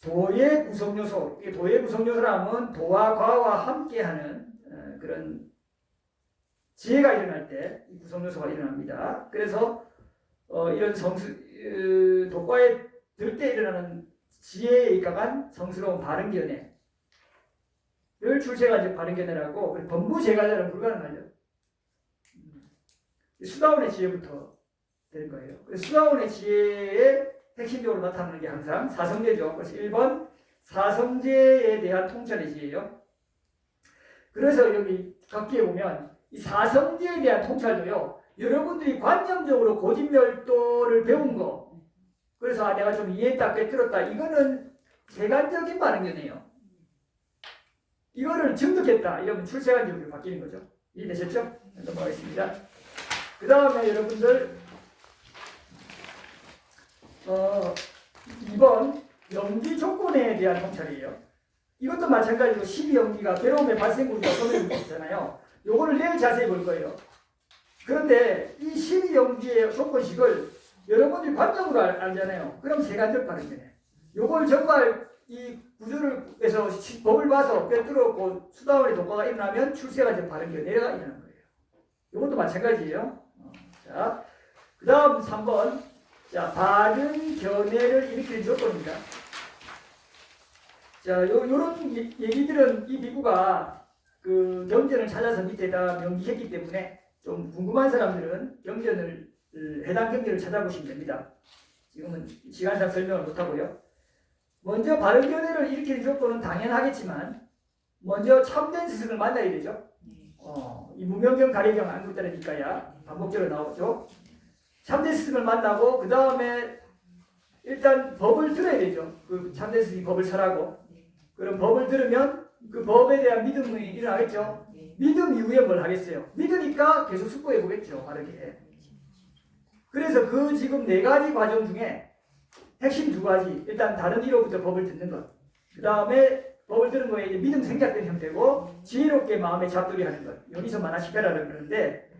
도의 구성요소, 도의 구성요소라면 도와 과와 함께하는 그런 지혜가 일어날 때 이 구성요소가 일어납니다. 그래서 이런 도과에 들 때 일어나는 지혜에 입각한 성스러운 바른견해를 출세가 바른견해라고 범부제가자는 불가능하죠. 수다원의 지혜부터 되는 거예요. 수다원의 지혜의 핵심적으로 나타나는 게 항상 사성제죠. 그래서 1번 사성제에 대한 통찰의 지혜예요. 그래서 여기 각기에 보면 이 사성제에 대한 통찰도요. 여러분들이 관념적으로 고진멸도를 배운 거 그래서 내가 좀 이해했다 꿰뚫었다 이거는 세간적인 반응이네요. 이거를 증득했다 이러면 출세간적으로 바뀌는 거죠. 이해되셨죠? 넘어가겠습니다. 그 다음에 여러분들 2번 염기 조건에 대한 통찰이에요. 이것도 마찬가지로 12염기가 괴로움의 발생구조가 소멸이 있잖아요. 요거를 내일 자세히 볼 거예요. 그런데 이 12염기의 조건식을 여러분들이 관점으로 알잖아요. 그럼 세간적 반응이네. 요걸 정말 이 구조를 해서 법을 봐서 꿰뚫었고 수다원의 도과가 일어나면 출세간적 반응이 내려가 일어나는 거예요. 요것도 마찬가지예요. 자, 그 다음 3번 자, 바른 견해를 일으키는 조건입니다. 자, 요런 얘기들은 이 비구가 그 경전을 찾아서 밑에다 명기했기 때문에 좀 궁금한 사람들은 경전을 해당 경전을 찾아보시면 됩니다. 지금은 시간상 설명을 못하고요. 먼저 바른견해를 일으키는 조건은 당연하겠지만 먼저 참된 스승을 만나야 되죠. 이 무명경 가리경 안구 따르니까야 반복적으로 나오죠. 참된 스승을 만나고 그 다음에 일단 법을 들어야 되죠. 그 참된 스승이 법을 설하고 그럼 법을 들으면 그 법에 대한 믿음이 일어나겠죠. 믿음 이후에 뭘 하겠어요? 믿으니까 계속 숙고해 보겠죠. 바르게. 그래서 그 지금 4가지 과정 중에 핵심 2가지 일단 다른 이로부터 법을 듣는 것 그 다음에 법을 들은 거에 이제 믿음 생략된 형태고 지혜롭게 마음에 잡두리 하는 것 여기서 만화시켜라는 그러는데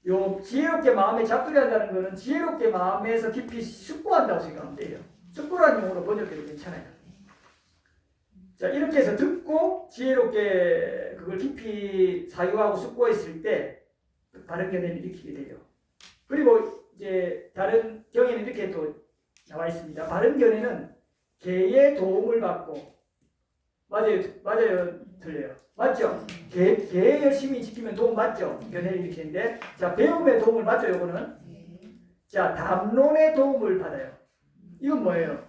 요 지혜롭게 마음에 잡두리 한다는 거는 지혜롭게 마음에서 깊이 숙고한다고 생각하면 돼요. 숙고라는 용어로 번역해도 괜찮아요. 자 이렇게 해서 듣고 지혜롭게 그걸 깊이 사유하고 숙고했을 때 바른 견해를 일으키게 돼요. 그리고 이제 다른 경에는 이렇게 또 나와 있습니다. 바른 견해는 개의 도움을 받고 맞아요 틀려요 맞죠? 개 열심히 지키면 도움 받죠. 견해를 일으키는데 자 배움의 도움을 받죠. 요거는 자 담론의 도움을 받아요. 이건 뭐예요?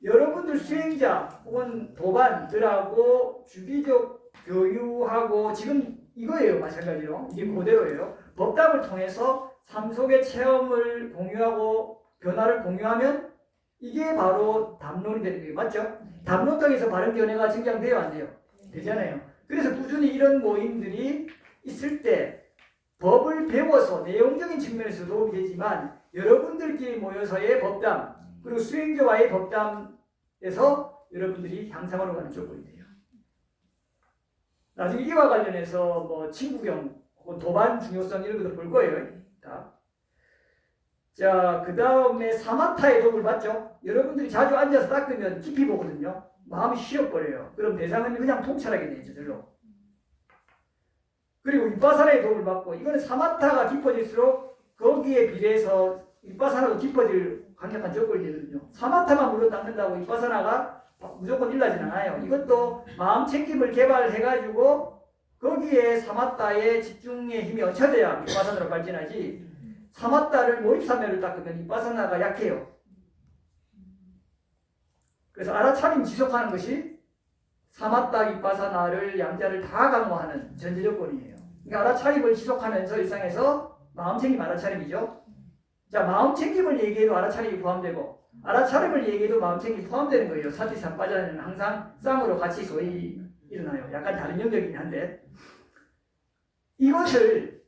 여러분들 수행자 혹은 도반들하고 주기적 교류하고 지금 이거예요. 마찬가지로 이게 그대로예요. 법담을 통해서 삶 속의 체험을 공유하고 변화를 공유하면 이게 바로 담론이 되는 거예요. 맞죠? 담론 통해서 바른 견해가 증강돼요? 안 돼요? 되잖아요. 그래서 꾸준히 이런 모임들이 있을 때 법을 배워서 내용적인 측면에서 도움이 되지만 여러분들끼리 모여서의 법담 그리고 수행자와의 법담에서 여러분들이 향상으로 가는 조건이 돼요. 나중에 이와 관련해서 뭐 친구경 혹은 도반 중요성 이런 것도 볼 거예요. 자, 그 다음에 사마타의 도움을 받죠. 여러분들이 자주 앉아서 닦으면 깊이 보거든요. 마음이 쉬어버려요. 그럼 대상은 그냥 통찰하게 되죠. 절로. 그리고 윗바사나의 도움을 받고 이거는 사마타가 깊어질수록 거기에 비례해서 윗바사나도 깊어질 강력한 조건이 되거든요. 사마타만 물로 닦는다고 윗바사나가 무조건 일나진 않아요. 이것도 마음 챙김을 개발해가지고 거기에 사마타의 집중의 힘이 얹혀져야 윗바사나로 발전하지 사마타를 모입사면을 닦으면 윗바사나가 약해요. 그래서 알아차림 지속하는 것이 사마타 윗바사나를 양자를 다 강화하는 전제 조건이에요. 그러니까 알아차림을 지속하면서 일상에서 마음챙김 알아차림이죠. 자, 마음챙김을 얘기해도 알아차림이 포함되고 알아차림을 얘기해도 마음챙김이 포함되는 거예요. 사티산 빠자는 항상 쌍으로 같이 거의 일어나요. 약간 다른 영역이긴 한데 이것을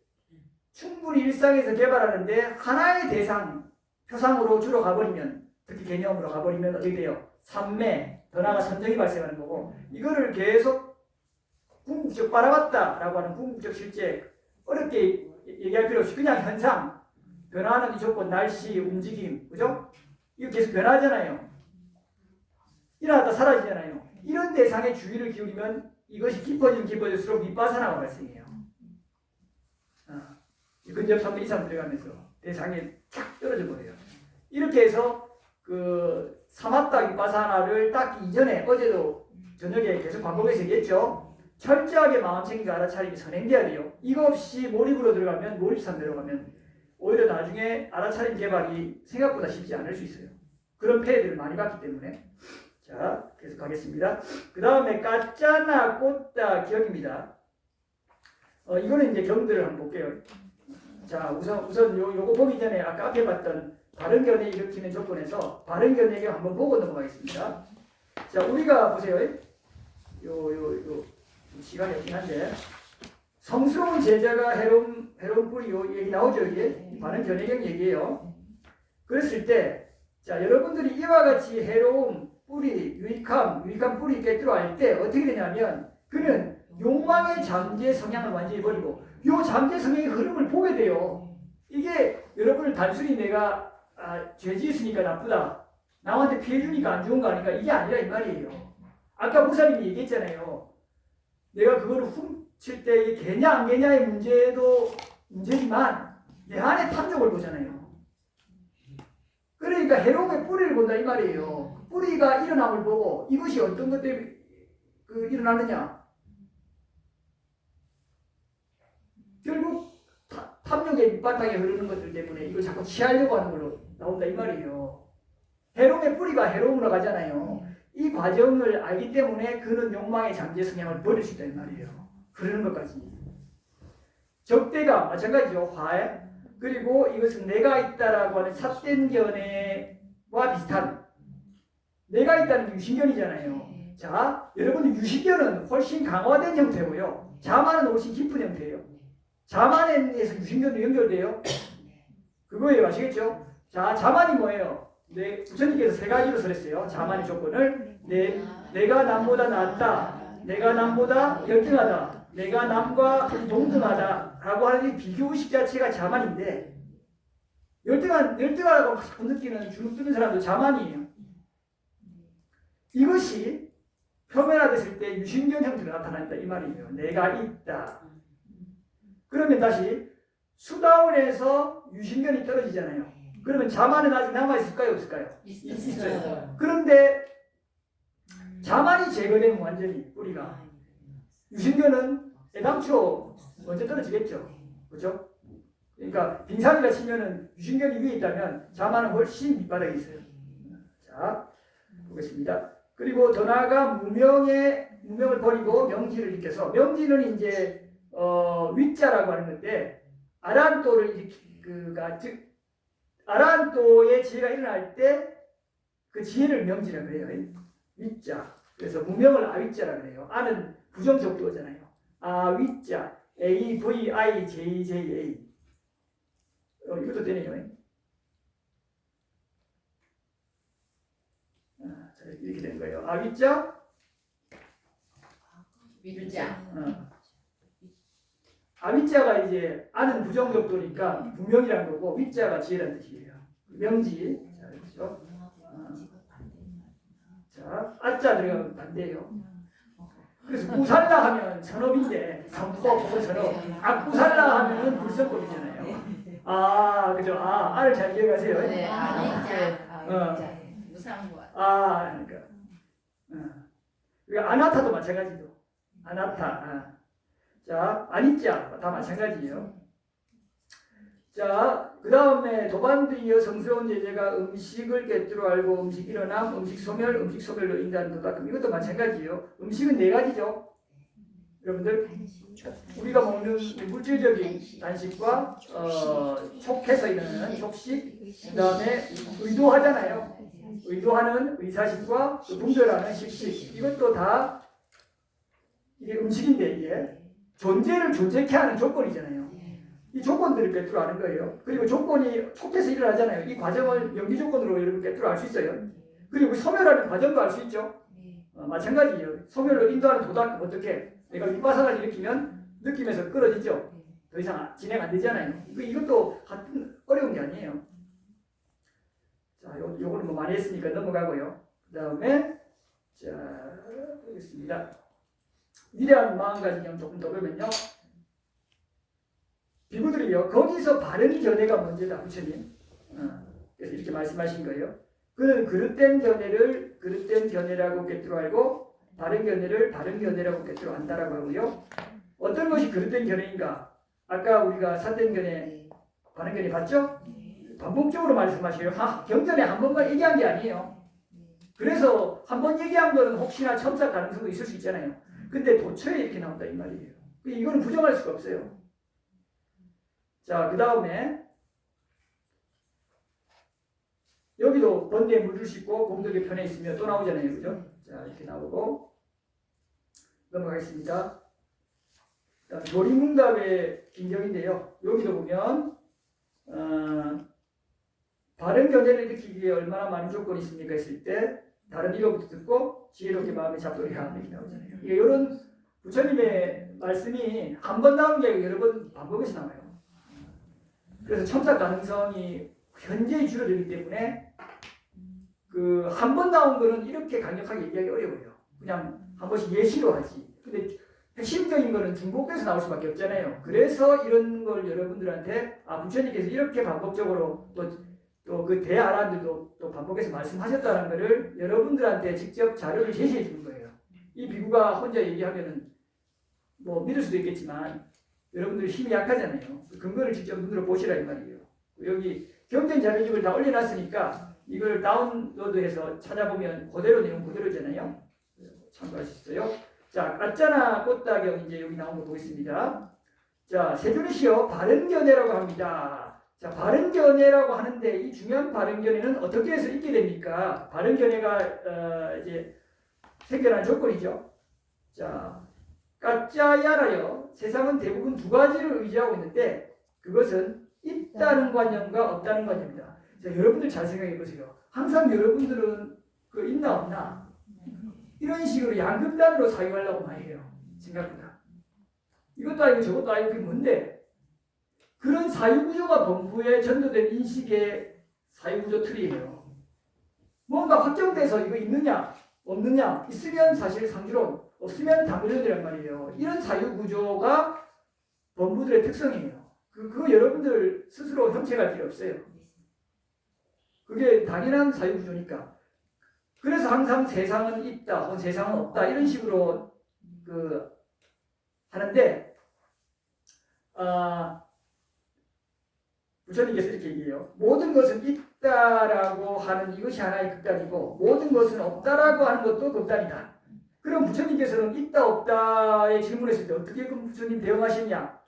충분히 일상에서 개발하는데 하나의 대상, 표상으로 주로 가버리면 특히 개념으로 가버리면 어떻게 돼요? 산매, 더 나아가 선정이 발생하는 거고 이거를 계속 궁극적 바라봤다라고 하는 궁극적 실제 어렵게 얘기할 필요 없이 그냥 현상, 변화하는 이 조건, 날씨, 움직임, 그죠? 이거 계속 변하잖아요. 일어났다 사라지잖아요. 이런 대상에 주의를 기울이면 이것이 깊어질수록 윗바사나가 발생해요. 근접 3분 이상 들어가면서 대상에 탁 떨어져 버려요. 이렇게 해서 그 사마타 윗바사나를 닦기 이전에 어제도 저녁에 계속 반복해서 얘기했죠. 철저하게 마음챙김과 알아차림이 선행돼야 돼요. 이거 없이 몰입으로 들어가면 몰입산대로 가면 오히려 나중에 알아차림 개발이 생각보다 쉽지 않을 수 있어요. 그런 폐해들을 많이 봤기 때문에. 자, 계속 가겠습니다. 그 다음에 까짜나 꽃다 기억입니다. 이거는 이제 경들을 한번 볼게요. 자, 우선 요거 보기 전에 아까 앞에 봤던 바른견해 일으키는 조건에서 바른견해를 한번 보고 넘어가겠습니다. 자, 우리가 보세요. 요 시간이 없긴 한데 성스러운 제자가 해로운 뿌리 요 얘기 나오죠. 이게 바른견해경 얘기예요. 그랬을 때 자, 여러분들이 이와 같이 해로움, 뿌리, 유익한 뿌리 꿰뚫어 알 때 어떻게 되냐면 그는 욕망의 잠재 성향을 완전히 버리고 요 잠재 성향의 흐름을 보게 돼요. 이게 여러분을 단순히 내가 죄 지었으니까 나쁘다. 남한테 피해 주니까 안 좋은 거 아닌가 이게 아니라 이 말이에요. 아까 목사님이 얘기했잖아요. 내가 그거를 훔칠 때 이게 개냐 안 개냐의 문제도 문제지만 내 안에 탐욕을 보잖아요. 그러니까 해로움의 뿌리를 본다 이 말이에요. 뿌리가 일어남을 보고 이것이 어떤 것 때문에 일어나느냐. 결국 탐욕의 밑바탕에 흐르는 것들 때문에 이걸 자꾸 취하려고 하는 걸로 나온다 이 말이에요. 해롬의 뿌리가 해롬으로 가잖아요. 이 과정을 알기 때문에 그는 욕망의 잠재 성향을 버릴 수 있다는 말이에요. 그러는 것까지. 적대가 마찬가지죠. 화해. 그리고 이것은 내가 있다라고 하는 삿된 견해와 비슷한, 내가 있다는 게 유신견이잖아요. 자, 여러분 유신견은 훨씬 강화된 형태고요. 자만은 훨씬 깊은 형태예요. 자만에서 유신견도 연결돼요. 그거예요. 아시겠죠? 자, 자만이 뭐예요? 부처님께서 세 가지로 설했어요. 자만의 조건을. 내가 남보다 낫다. 내가 남보다 열등하다. 내가 남과 동등하다. 라고 하는 이 비교의식 자체가 자만인데, 열등하다고 자꾸 느끼는 주눅 드는 사람도 자만이에요. 이것이 표면화됐을 때 유신견 형태로 나타난다 이 말이에요. 내가 있다. 그러면 다시 수다원에서 유신견이 떨어지잖아요. 그러면 자만은 아직 남아있을까요? 없을까요? 있어요. 그런데 자만이 제거되면 완전히 뿌리가, 유신견은 애당초 먼저 떨어지겠죠. 그렇죠? 그러니까 빙산이라 치면은 유신견이 위에 있다면 자만은 훨씬 밑바닥에 있어요. 자, 보겠습니다. 그리고 더 나아가 무명을 버리고 명지를 일으켜서, 명지는 이제 위자라고 하는 건데, 아란도를 즉 아란도의 지혜가 일어날 때 그 지혜를 명지라고 해요. 위자. 그래서 무명을 아위자라고 해요. 아는 부정적도잖아요. 아위자. AVIJJA. 이것도 되네요. 이렇게 된 거예요. 아위자. 위자. 아위자가 이제 아는 부정적도니까 무명이라는 거고, 위자가 지혜라는 뜻이에요. 명지. 자, 그렇죠? 자, 아자 들어가면 반대예요. 그래서 구살라 하면 선업인데, 선법, 선업. 악구살라 하면은 불선법이잖아요. 아, 그죠? 아를 잘 기억하세요. 네, 아니자. 무상과. 그러니까. 아나타도 마찬가지죠. 아나타. 자, 아니자 다 마찬가지예요. 자, 그 다음에 도반드이어 성스러운 제재가 음식을 꿰뚫어 알고 음식 일어남, 음식 소멸로 인도하는 도닦음. 이것도 마찬가지예요. 음식은 네 가지죠. 여러분들, 우리가 먹는 물질적인 단식과 촉해서 일어나는 촉식, 그 다음에 의도하잖아요. 의도하는 의사식과 분별하는 식식. 이것도 다 이게 음식인데, 이게 존재를 존재케 하는 조건이잖아요. 이 조건들을 꿰뚫어 아는 거예요. 그리고 조건이 촉해서 일어나잖아요. 이 과정을 연기 조건으로 여러분 꿰뚫어 알 수 있어요. 그리고 소멸하는 과정도 알 수 있죠. 마찬가지예요. 소멸로 인도하는 도닦음. 어떻게? 내가 윗바사를 일으키면 느낌에서 끊어지죠. 더 이상 진행 안 되잖아요. 이것도 같은 어려운 게 아니에요. 자, 요거는 뭐 많이 했으니까 넘어가고요. 그 다음에 자, 보겠습니다. 위대한 마음가짐 조금 더 보면요. 비구들이요. 거기서 바른 견해가 먼저다. 부처님. 그래서 이렇게 말씀하신 거예요. 그는 그릇된 견해라고 꿰뚫어 알고 바른 견해를 바른 견해라고 꿰뚫어 안다라고 하고요. 어떤 것이 그릇된 견해인가? 아까 우리가 삿된 견해, 바른 견해 봤죠? 반복적으로 말씀하셔요. 경전에 한 번만 얘기한 게 아니에요. 그래서 한 번 얘기한 거는 혹시나 첨삭 가능성도 있을 수 있잖아요. 근데 도처에 이렇게 나온다 이 말이에요. 이거는 부정할 수가 없어요. 자, 그 다음에 여기도 번개에 물을 싣고 공덕의 편에 있으며 또 나오잖아요. 그죠? 자, 이렇게 나오고 넘어가겠습니다. 조리문답의 긴경인데요. 여기도 보면 바른 견해를 일으키기 위해 얼마나 많은 조건이 있습니까? 했을 때 다른 이거부터 듣고 지혜롭게 마음에 잡도록 이렇게 나오잖아요. 이런 부처님의 말씀이 한 번 나온 게 아니고 여러 번 반복해서 나와요. 그래서 첨삭 가능성이 현저히 줄어들기 때문에 그 한 번 나온 거는 이렇게 강력하게 얘기하기 어려워요. 그냥 한 번씩 예시로 하지. 근데 핵심적인 거는 중복돼서 나올 수밖에 없잖아요. 그래서 이런 걸 여러분들한테 부처님께서 이렇게 반복적으로 또 그 대아란들도 또 반복해서 말씀하셨다는 것을 여러분들한테 직접 자료를 제시해 주는 거예요. 이 비구가 혼자 얘기하면은 뭐 믿을 수도 있겠지만 여러분들 힘이 약하잖아요. 그 근거를 직접 눈으로 보시라 이 말이에요. 여기 경전 자료집을 다 올려놨으니까 이걸 다운로드해서 찾아보면 그대로 내용 그대로잖아요. 참고할 수 있어요. 자, 가짜나 꽃다경 이제 여기 나온 거 보겠습니다. 자, 세준이시요 발음견해라고 합니다. 자, 발음견해라고 하는데 이 중요한 발음견해는 어떻게 해서 있게 됩니까? 발음견해가 이제 생겨난 조건이죠. 자, 가짜야라요. 세상은 대부분 두 가지를 의지하고 있는데 그것은 있다는 관념과 없다는 관념입니다. 자, 여러분들 잘 생각해 보세요. 항상 여러분들은 그 있나 없나 이런 식으로 양극단으로 사유하려고 많이 해요. 생각보다. 이것도 아니고 저것도 아니고 그게 뭔데? 그런 사유구조가 범부에 전도된 인식의 사유구조 틀이에요. 뭔가 확정돼서 이거 있느냐 없느냐 있으면 사실 상주론 없으면 당구론이란 말이에요. 이런 사유구조가 범부들의 특성이에요. 그거 여러분들 스스로 형체할 필요 없어요. 그게 당연한 사유구조니까. 그래서 항상 세상은 있다, 혹은 세상은 없다 이런 식으로 하는데 부처님께서 이렇게 얘기해요. 모든 것은 있다라고 하는 이것이 하나의 극단이고 모든 것은 없다라고 하는 것도 극단이다. 그럼 부처님께서는 있다 없다에 질문했을 때 어떻게 그럼 부처님 대응하시냐?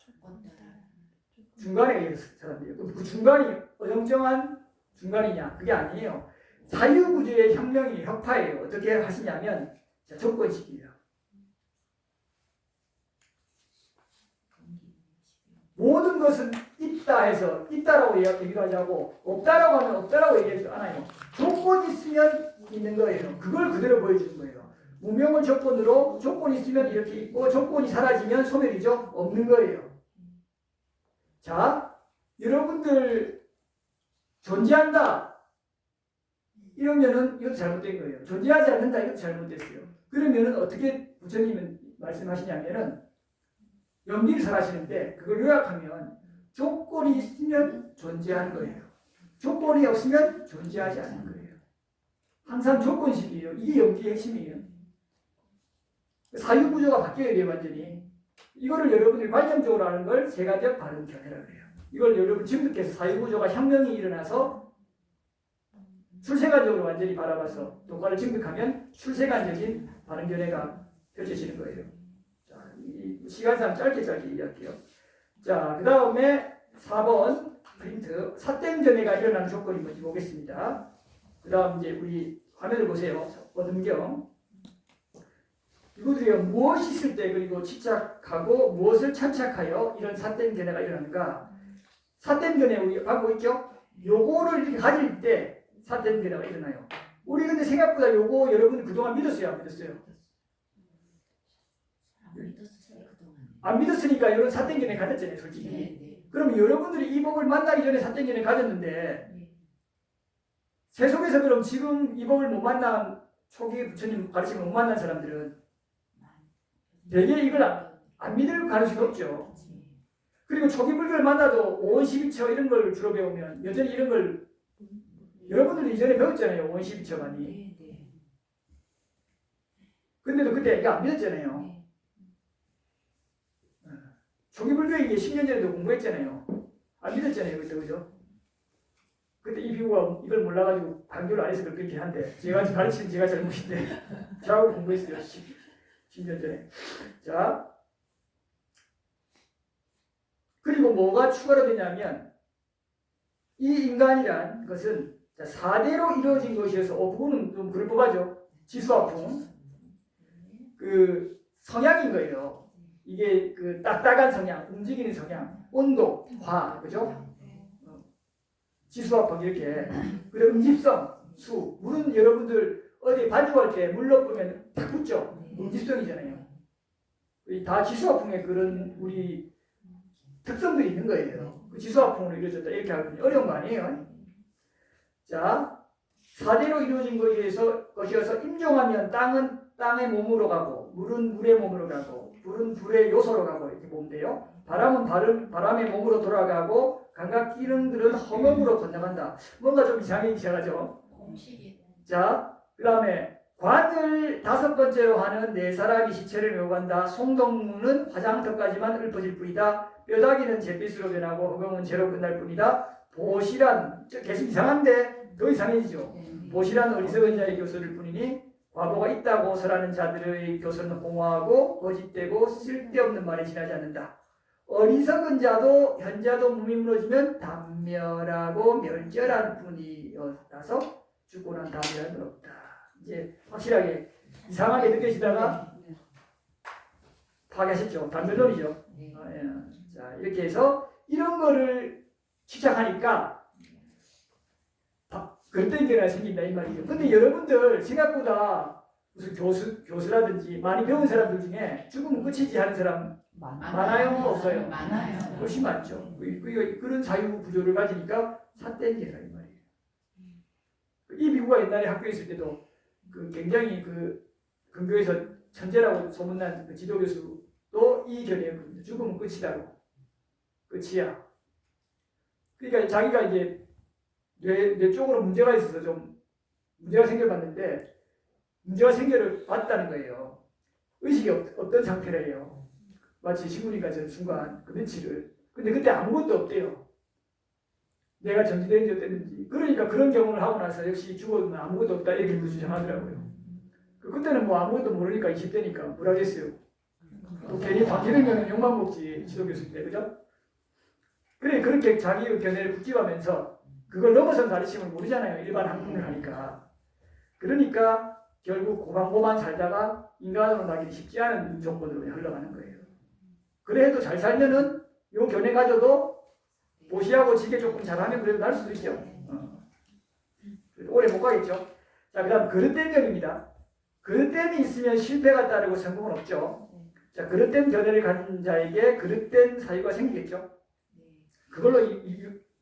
중간에 있는 사람들이에요. 그럼 그 중간이 어정쩡한 중간이냐? 그게 아니에요. 사유구조의 혁명이 혁파예요. 어떻게 하시냐면 자, 조건식이에요. 모든 것은 있다 해서 있다라고 얘기도 하지 않고 없다라고 하면 없다라고 얘기하지 않아요. 조건이 있으면 있는 거예요. 그걸 그대로 보여주는 거예요. 무명을 조건으로 조건이 있으면 이렇게 있고 조건이 사라지면 소멸이죠. 없는 거예요. 자, 여러분들 존재한다 이러면은 이것도 잘못된 거예요. 존재하지 않는다 이것도 잘못됐어요. 그러면은 어떻게 부처님은 말씀하시냐면은 연기를 잘하시는데 그걸 요약하면 조건이 있으면 존재하는 거예요. 조건이 없으면 존재하지 않는 거예요. 항상 조건식이에요. 이게 연기의 핵심이에요. 사유구조가 바뀌어야 돼요. 완전히. 이거를 여러분들이 관념적으로 아는 걸 세가적 발음견해라고 해요. 이걸 여러분 지금부터 사유구조가 혁명이 일어나서 출세관적으로 완전히 바라봐서 독과를 증득하면 출세관적인 발음견해가 펼쳐지는 거예요. 시간상 짧게 이야기할게요. 자, 그 다음에 4번 프린트 사땡전해가 일어나는 조건이 뭔지 보겠습니다. 그 다음 이제 우리 화면을 보세요. 어둠경 이것들이 무엇이 있을 때 그리고 집착하고 무엇을 참착하여 이런 사땡전해가 일어나는가. 사땡전해 우리 알고 있죠? 요거를 이렇게 가질 때 사땡전해가 일어나요. 우리 근데 생각보다 요거 여러분 그동안 믿었어요? 안 믿었어요? 안 믿었으니까 이런 사땡견에 가졌잖아요, 솔직히. 그럼 여러분들이 이 법을 만나기 전에 사땡견에 가졌는데 세속에서 그럼 지금 이 법을 못 만난 초기 부처님 가르침을 못 만난 사람들은 대개 이걸 안 믿을 가능성이 없죠. 그리고 초기 불교를 만나도 5원 12처 이런 걸 주로 배우면 여전히 이런 걸 여러분들도 이전에 배웠잖아요, 5원 12처만이. 근데도 그때 이거 안 믿었잖아요. 초기불교에 이게 10년 전에도 공부했잖아요. 안 믿었잖아요. 그때 그죠? 그때 이 비구가 이걸 몰라가지고 반교를 안 해서 그렇게 한데 제가 가르치는 제가 잘못인데 저하고 공부했어요. 10년 전에. 자, 그리고 뭐가 추가로 되냐면 이 인간이란 것은 4대로 이루어진 것이어서 그거는 좀 그럴 법하죠. 지수화풍 그 성향인 거예요. 이게 그 딱딱한 성향, 움직이는 성향, 온도, 화, 그죠? 지수화풍 이렇게. 그리고 음집성, 수. 물은 여러분들 어디 반죽할 때 물 넣으면 탁 붙죠? 음집성이잖아요. 다 지수화풍의 그런 우리 특성들이 있는 거예요. 그 지수화풍으로 이루어졌다 이렇게 하거든요. 어려운 거 아니에요. 자, 4대로 이루어진 것이어서 임종하면 땅은 땅의 몸으로 가고 물은 물의 몸으로 가고 불은 불의 요소로 가고 이렇게 보면 돼요. 바람은 바람의 몸으로 돌아가고 감각 기능들은 허멈으로 건너간다. 뭔가 좀 이상하기 시작하죠. 자, 그 다음에 관을 5번째로 하는 네 사람이 시체를 메고 간다. 송동무는 화장터까지만 읊어질 뿐이다. 뼈다귀는 잿빛으로 변하고 허공은 재로 끝날 뿐이다. 보시란 계속 이상한데 더 이상해지죠. 보시란 어리석은 자의 교설일 뿐이니 과보가 있다고 설하는 자들의 교설은 공허하고 거짓되고 쓸데없는 말에 지나지 않는다. 어리석은 자도 현자도 몸이 무너지면 단멸하고 멸절한 뿐이어서 죽고 난 다음이라는 건 없다. 이제 확실하게 이상하게 느껴지다가 파괴하셨죠. 단멸론이죠. 자, 이렇게 해서 이런 거를 집착하니까 그런 게 생긴다 이 말이죠. 근데 여러분들 생각보다 무슨 교수라든지 많이 배운 사람들 중에 죽으면 끝이지 하는 사람 많아요? 없어요? 많아요. 훨씬 많죠. 그런 자유 구조를 가지니까 삿대기라 이 말이에요. 이 미국가 옛날에 학교에 있을 때도 그 굉장히 그 근교에서 천재라고 소문난 그 지도 교수도 이 견해였거든요. 죽으면 끝이다고. 끝이야. 그러니까 자기가 이제 뇌 쪽으로 문제가 있어서 좀 문제가 생겨봤는데 문제가 생겨봤다는 거예요. 의식이 어떤 상태래요. 마치 시군이가 전 순간 그 며칠을. 근데 그때 아무것도 없대요. 내가 정지되는지 어땠는지. 그러니까 그런 경험을 하고 나서 역시 죽어도 아무것도 없다 이렇게 주장하더라고요. 그때는 뭐 아무것도 모르니까 20대니까 뭐라겠어요. 또 괜히 바뀌는 욕만 먹지 지도 교수인데 그죠? 그래 그렇게 자기의 견해를 굳집하면서 그걸 넘어선 가르침을 모르잖아요. 일반 학문을 하니까. 그러니까 결국 고만고만 살다가 인간으로 나기 쉽지 않은 조건으로 흘러가는 거예요. 그래도 잘 살면은 요 견해 가져도 보시하고 지게 조금 잘하면 그래도 날 수도 있죠. 오래 못 가겠죠. 자, 그 다음 그릇된 견입니다. 그릇됨이 있으면 실패가 따르고 성공은 없죠. 자, 그릇된 견해를 가진 자에게 그릇된 사유가 생기겠죠. 그걸로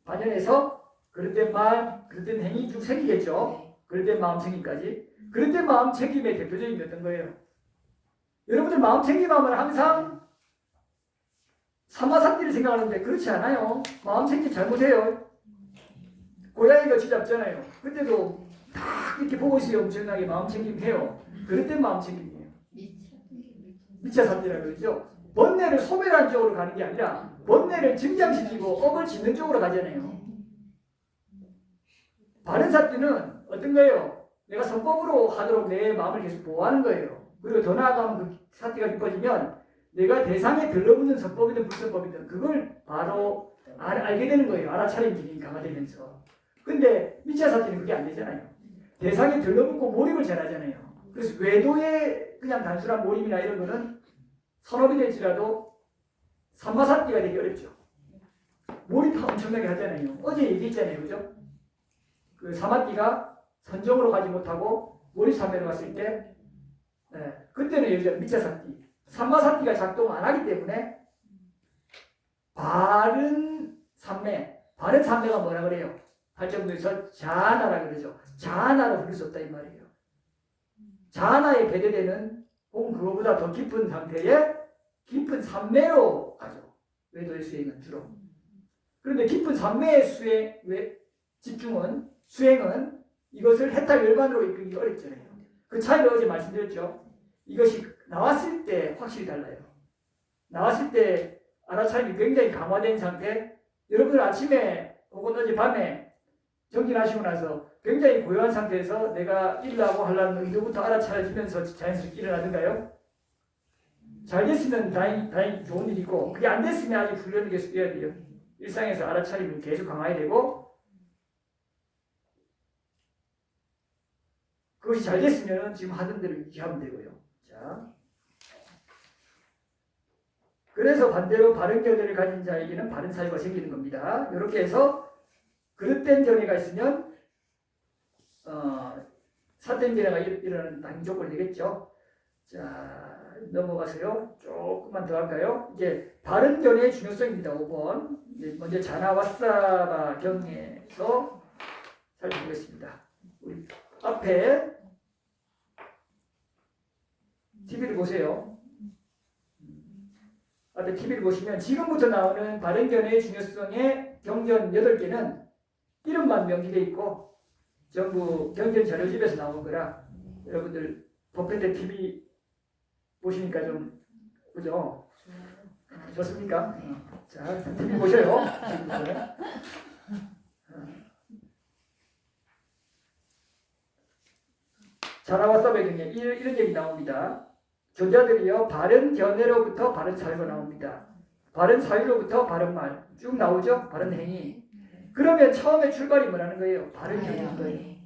반영해서 그릇된 말, 그릇된 행위 쭉 생기겠죠. 그릇된 마음 챙김까지. 그릇된 마음 챙김의 대표적인 게 어떤 거예요? 여러분들 마음 챙김하면 항상 사마사띠를 생각하는데 그렇지 않아요. 마음 챙김 잘못해요. 고양이가 쥐잡잖아요. 그때도 딱 이렇게 보고 있어요. 엄청나게 마음 챙김해요. 그릇된 마음 챙김이에요. 미차사띠라고 그러죠. 번뇌를 소멸하는 쪽으로 가는 게 아니라 번뇌를 증장시키고 업을 짓는 쪽으로 가잖아요. 바른 사띠는 어떤 거예요? 내가 선법으로 하도록 내 마음을 계속 보호하는 거예요. 그리고 더 나아가면 그 사띠가 깊어지면 내가 대상에 들러붙는 선법이든 불선법이든 그걸 바로 알게 되는 거예요. 알아차림 기능이 강화되면서. 근데 미차사띠는 그게 안 되잖아요. 대상에 들러붙고 몰입을 잘하잖아요. 그래서 외도의 그냥 단순한 몰입이나 이런 거는 선업이 될지라도 삼마사띠가 되기 어렵죠. 몰입 엄청나게 하잖아요. 어제 얘기했잖아요. 그죠? 그 사마띠가 선정으로 가지 못하고 몰입삼매로 갔을 때 그때는 예를 들어 미차사띠 삼마사띠가 작동 안 하기 때문에 바른 삼매가 뭐라 그래요? 팔정도에서 자아나라 그러죠. 자아나로 부를 수 없다 이 말이에요. 자아나에 배대되는 혹은 그거보다 더 깊은 상태의 깊은 삼매로 가죠. 외도의 수행은 주로. 그런데 깊은 삼매의 수행은 이것을 해탈 열반으로 이끌기 어렵잖아요. 그 차이를 어제 말씀드렸죠. 이것이 나왔을 때 확실히 달라요. 나왔을 때 알아차림이 굉장히 강화된 상태. 여러분들 아침에 혹은 어제 밤에 정진하시고 나서 굉장히 고요한 상태에서 내가 일하고 하려는 의도부터 알아차려지면서 자연스럽게 일어나던가요? 잘 됐으면 다행히 좋은 일이고 그게 안 됐으면 아직 훈련을 계속 해야 돼요. 일상에서 알아차림을 계속 강화해야 되고 그것이 잘 됐으면 지금 하던 대로 유지하면 되고요. 자, 그래서 반대로 바른 견해를 가진 자에게는 바른 사유가 생기는 겁니다. 이렇게 해서 그릇된 견해가 있으면 삿된 견해가 일어나는 당연 조건이 되겠죠. 자, 넘어가서요. 조금만 더 할까요? 이제 바른 견해의 중요성입니다. 5번. 먼저 자나와사바 경에서 살펴보겠습니다. 우리 앞에 TV를 보세요. 앞에 TV를 보시면 지금부터 나오는 바른 견해의 중요성의 경전 8개는 이름만 명기되어 있고 전부 경전 자료집에서 나온 거라 여러분들 법회때 TV 보시니까 좀 그죠? 좋습니까? 자, TV 보셔요. 지금부터. 자나와서의 경우에 이런 얘기 나옵니다. 교자들이요 바른 견해로부터 바른 사유가 나옵니다. 바른 사유로부터 바른 말 쭉 나오죠. 바른 행위. 그러면 처음에 출발이 뭐라는 거예요? 바른 견해인 거예요.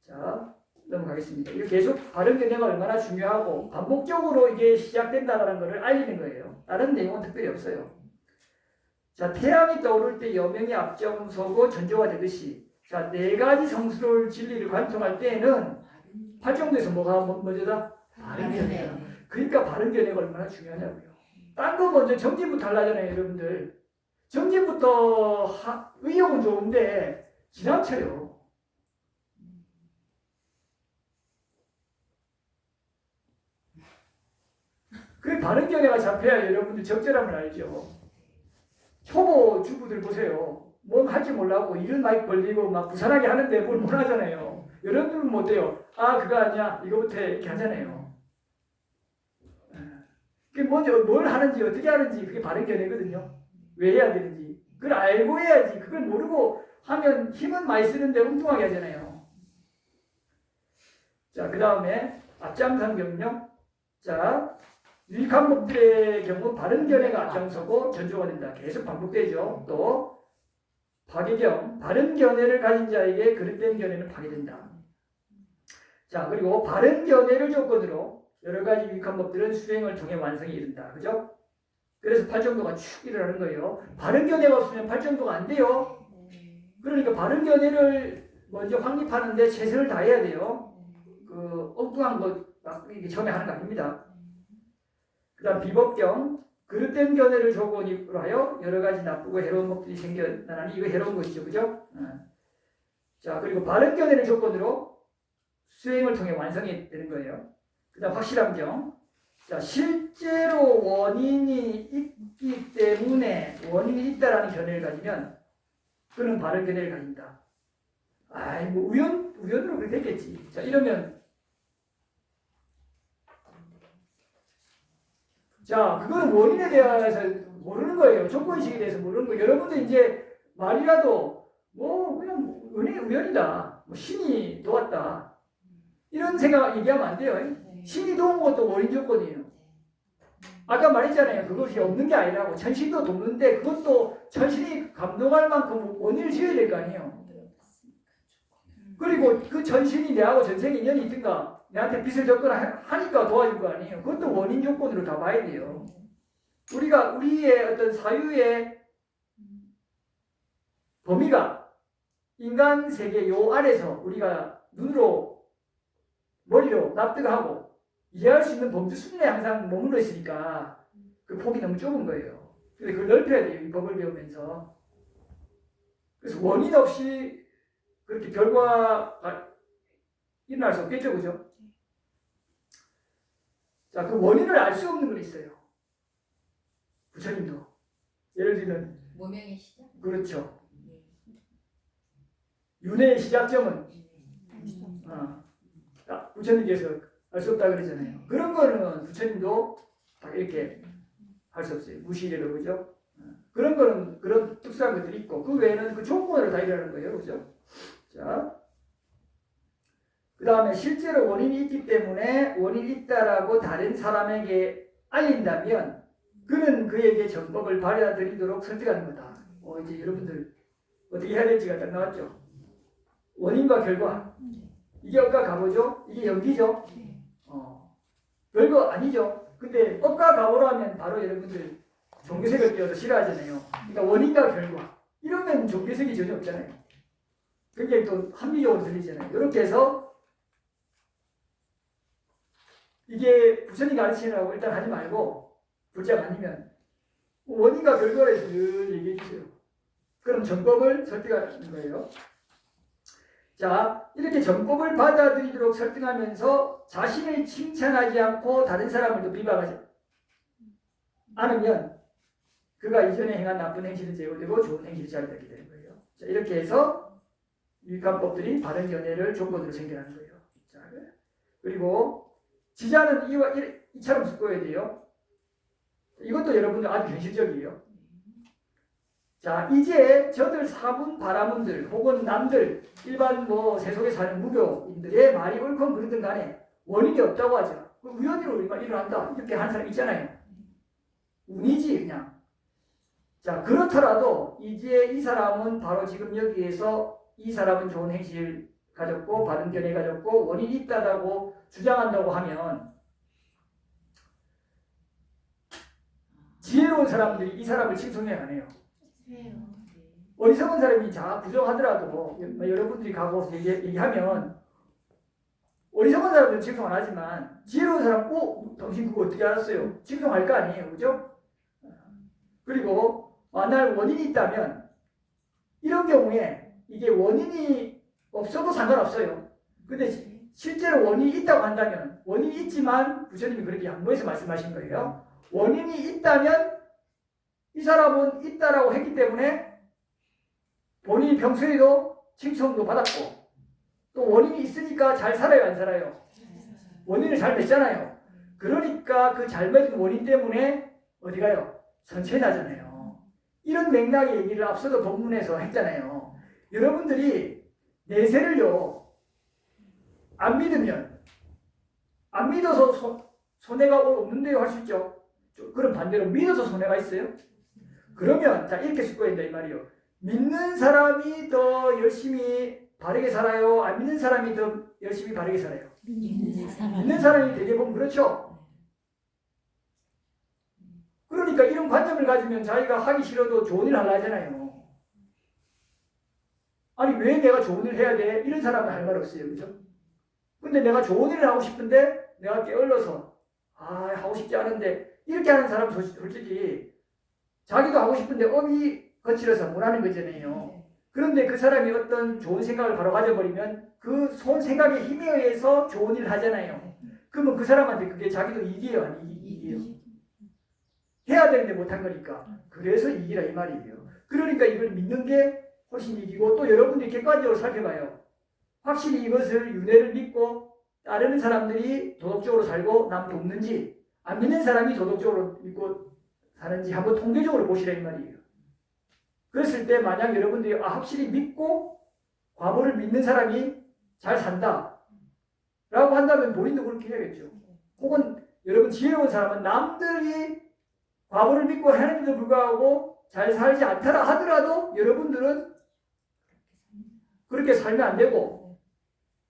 자 넘어가겠습니다. 이렇게 계속 바른 견해가 얼마나 중요하고 반복적으로 이게 시작된다는 것을 알리는 거예요. 다른 내용은 특별히 없어요. 자 태양이 떠오를 때 여명이 앞장서고 전조가 되듯이 자 네 가지 성스러울 진리를 관통할 때에는 팔정도에서 뭐가 먼저다? 바른 견해다. 그러니까 바른 견해가 얼마나 중요하냐고요. 딴 거 먼저 정진부터 하려잖아요, 여러분들. 정진부터 의욕은 좋은데 지나쳐요. 그 바른 견해가 잡혀야 여러분들 적절함을 알죠. 초보 주부들 보세요. 뭐 할지 몰라고 일은 많이 벌리고 막 부산하게 하는데 뭘 못 하잖아요. 여러분들은 못해요. 아 그거 아니야 이거부터 이렇게 하잖아요. 그게 먼저 뭘 하는지 어떻게 하는지 그게 바른 견해거든요. 왜 해야 되는지 그걸 알고 해야지. 그걸 모르고 하면 힘은 많이 쓰는데 엉뚱하게 하잖아요. 자 그 다음에 앞장선 경력. 자 유익한 법들의 경우 바른 견해가 앞장서고 전조가 된다. 계속 반복되죠. 또 파괴경 바른 견해를 가진 자에게 그릇된 견해는 파괴된다. 자 그리고 바른 견해를 조건으로 여러 가지 유익한 법들은 수행을 통해 완성에 이른다. 그죠? 그래서 팔정도가 축 일어나는 거예요. 바른 견해가 없으면 팔정도가 안 돼요. 그러니까 바른 견해를 먼저 확립하는데 최선을 다해야 돼요. 그 엉뚱한 거 막 이게 처음에 하는 거 아닙니다. 그 다음 비법경 그릇된 견해를 조건으로 하여 여러 가지 나쁘고 해로운 법들이 생겨나니 이거 해로운 것이죠. 그죠? 자 그리고 바른 견해를 조건으로 수행을 통해 완성이 되는 거예요. 그 다음 확실한 경. 자 실제로 원인이 있기 때문에 원인이 있다라는 견해를 가지면 그는 바른 견해를 가진다. 아이 뭐 우연으로 그렇게 됐겠지. 자 이러면 자, 그거는 원인에 대해서 모르는 거예요. 조건식에 대해서 모르는 거예요. 여러분들 이제 말이라도 뭐 그냥 우연이다. 뭐 신이 도왔다. 이런 생각 얘기하면 안 돼요. 신이 도운 것도 원인 조건이에요. 아까 말했잖아요. 그것이 없는 게 아니라고. 천신도 돕는데 그것도 천신이 감동할 만큼 원인을 지어야 될 거 아니에요. 그리고 그 천신이 내하고 전생 인연이 있든가 내한테 빚을 졌거나 하니까 도와줄 거 아니에요. 그것도 원인 조건으로 다 봐야 돼요. 우리가 우리의 어떤 사유의 범위가 인간 세계 요 안에서 우리가 눈으로 머리로 납득하고 이해할 수 있는 범주 수준에 항상 머물러 있으니까 그 폭이 너무 좁은 거예요. 그래서 그걸 넓혀야 돼요. 이 법을 배우면서. 그래서 원인 없이 그렇게 결과가 일어날 수 없겠죠. 그죠? 자, 그 원인을 알 수 없는 건 있어요. 부처님도. 예를 들면 무명의 시작. 그렇죠. 윤회의 시작점은 부처님께서 알 수 없다 그러잖아요. 그런 거는 부처님도 이렇게 할 수 없어요. 무시례로 그죠? 그런 거는 그런 특수한 것들이 있고 그 외에는 그 조건으로 다 일어나는 거예요. 그죠? 자, 그 다음에 실제로 원인이 있기 때문에 원인이 있다라고 다른 사람에게 알린다면 그는 그에게 정법을 받아들이도록 설득하는 거다. 이제 여러분들 어떻게 해야 될지가 딱 나왔죠. 원인과 결과. 이게 업과 가보죠. 이게 연기죠. 별거 아니죠. 근데 업과 가보로 하면 바로 여러분들 종교색을 띄워서 싫어하잖아요. 그러니까 원인과 결과. 이러면 종교색이 전혀 없잖아요. 굉장히 또 합리적으로 들리잖아요. 이렇게 해서 이게 부처님 가르치느라고 일단 하지 말고 불장 아니면 원인과 결과를 늘 얘기해 주세요. 그럼 정법을 설득하는 거예요. 자, 이렇게 정법을 받아들이도록 설득하면서 자신을 칭찬하지 않고 다른 사람을 또 비방하지 않으면 그가 이전에 행한 나쁜 행실은 제거되고 좋은 행실이 자리잡게 되는 거예요. 자, 이렇게 해서 유익한 법들이 바른 견해를 조건으로 생겨나는 거예요. 자, 그리고 지자는 이처럼 묶어야 돼요. 이것도 여러분들 아주 현실적이에요. 자, 이제 저들 사문 바라문들 혹은 남들 일반 뭐 세속에 사는 무교인들의 말이 옳건 그르든 간에 원인이 없다고 하죠. 우연히로 우리가 일어난다 이렇게 하는 사람 있잖아요. 운이지 그냥. 자, 그렇더라도 이제 이 사람은 바로 지금 여기에서 이 사람은 좋은 행실을 가졌고 바른 견해 가졌고 원인이 있다고 주장한다고 하면 지혜로운 사람들이 이 사람을 칭송해 안 해요. 어리석은 사람이 자 부정하더라도 여러분들이 가고 얘기하면 어리석은 사람들은 칭송 안 하지만 지혜로운 사람 당신 그거 어떻게 알았어요? 칭송할 거 아니에요. 그죠? 그리고 만약 원인이 있다면 이런 경우에 이게 원인이 없어도 상관없어요. 근데 실제로 원인이 있다고 한다면 원인이 있지만 부처님이 그렇게 양보해서 말씀하신 거예요. 원인이 있다면 이 사람은 있다라고 했기 때문에 본인이 평소에도 칭송도 받았고 또 원인이 있으니까 잘 살아요 안 살아요? 원인을 잘 맺잖아요. 그러니까 그 잘 맺은 원인 때문에 어디 가요? 선체 나잖아요. 이런 맥락의 얘기를 앞서도 본문에서 했잖아요. 여러분들이 내세를요 안 믿으면 안 믿어서 손해가 없는데요 할 수 있죠. 그럼 반대로 믿어서 손해가 있어요? 그러면 자 이렇게 숙고한다 이 말이요. 믿는 사람이 더 열심히 바르게 살아요? 안 믿는 사람이 더 열심히 바르게 살아요? 믿는 사람이 되게 보면 그렇죠. 그러니까 이런 관점을 가지면 자기가 하기 싫어도 좋은 일 하려 하잖아요. 아니 왜 내가 좋은 일 해야 돼? 이런 사람은 할 말 없어요. 그죠? 근데 내가 좋은 일을 하고 싶은데 내가 게을러서 하고 싶지 않은데 이렇게 하는 사람은 솔직히 자기도 하고 싶은데 업이 거칠어서 못 하는 거잖아요. 그런데 그 사람이 어떤 좋은 생각을 바로 가져버리면 그 손 생각의 힘에 의해서 좋은 일을 하잖아요. 그러면 그 사람한테 그게 자기도 이익이에요? 아니 이익이에요? 해야 되는데 못한 거니까. 그래서 이익이라 이 말이에요. 그러니까 이걸 믿는 게 훨씬 이익이고 또 여러분들이 객관적으로 살펴봐요. 확실히 이것을 윤회를 믿고 따르는 사람들이 도덕적으로 살고 남 돕는지 안 믿는 사람이 도덕적으로 믿고 사는지 한번 통계적으로 보시라 이 말이에요. 그랬을 때 만약 여러분들이 확실히 믿고 과보를 믿는 사람이 잘 산다 라고 한다면 본인도 그렇게 해야겠죠. 혹은 여러분 지혜로운 사람은 남들이 과보를 믿고 하는데도 불구하고 잘 살지 않더라 하더라도 여러분들은 그렇게 살면 안 되고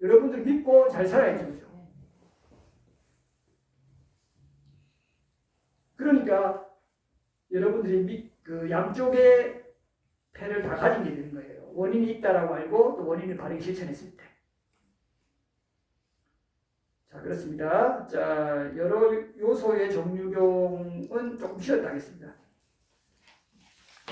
여러분들 믿고 잘 살아야죠. 그러니까 여러분들이 그 양쪽의 패를 다 가진 게 되는 거예요. 원인이 있다라고 알고 또 원인을 바르게 실천했을 때. 자, 그렇습니다. 자, 여러 요소의 정유경은 조금 쉬었다 하겠습니다.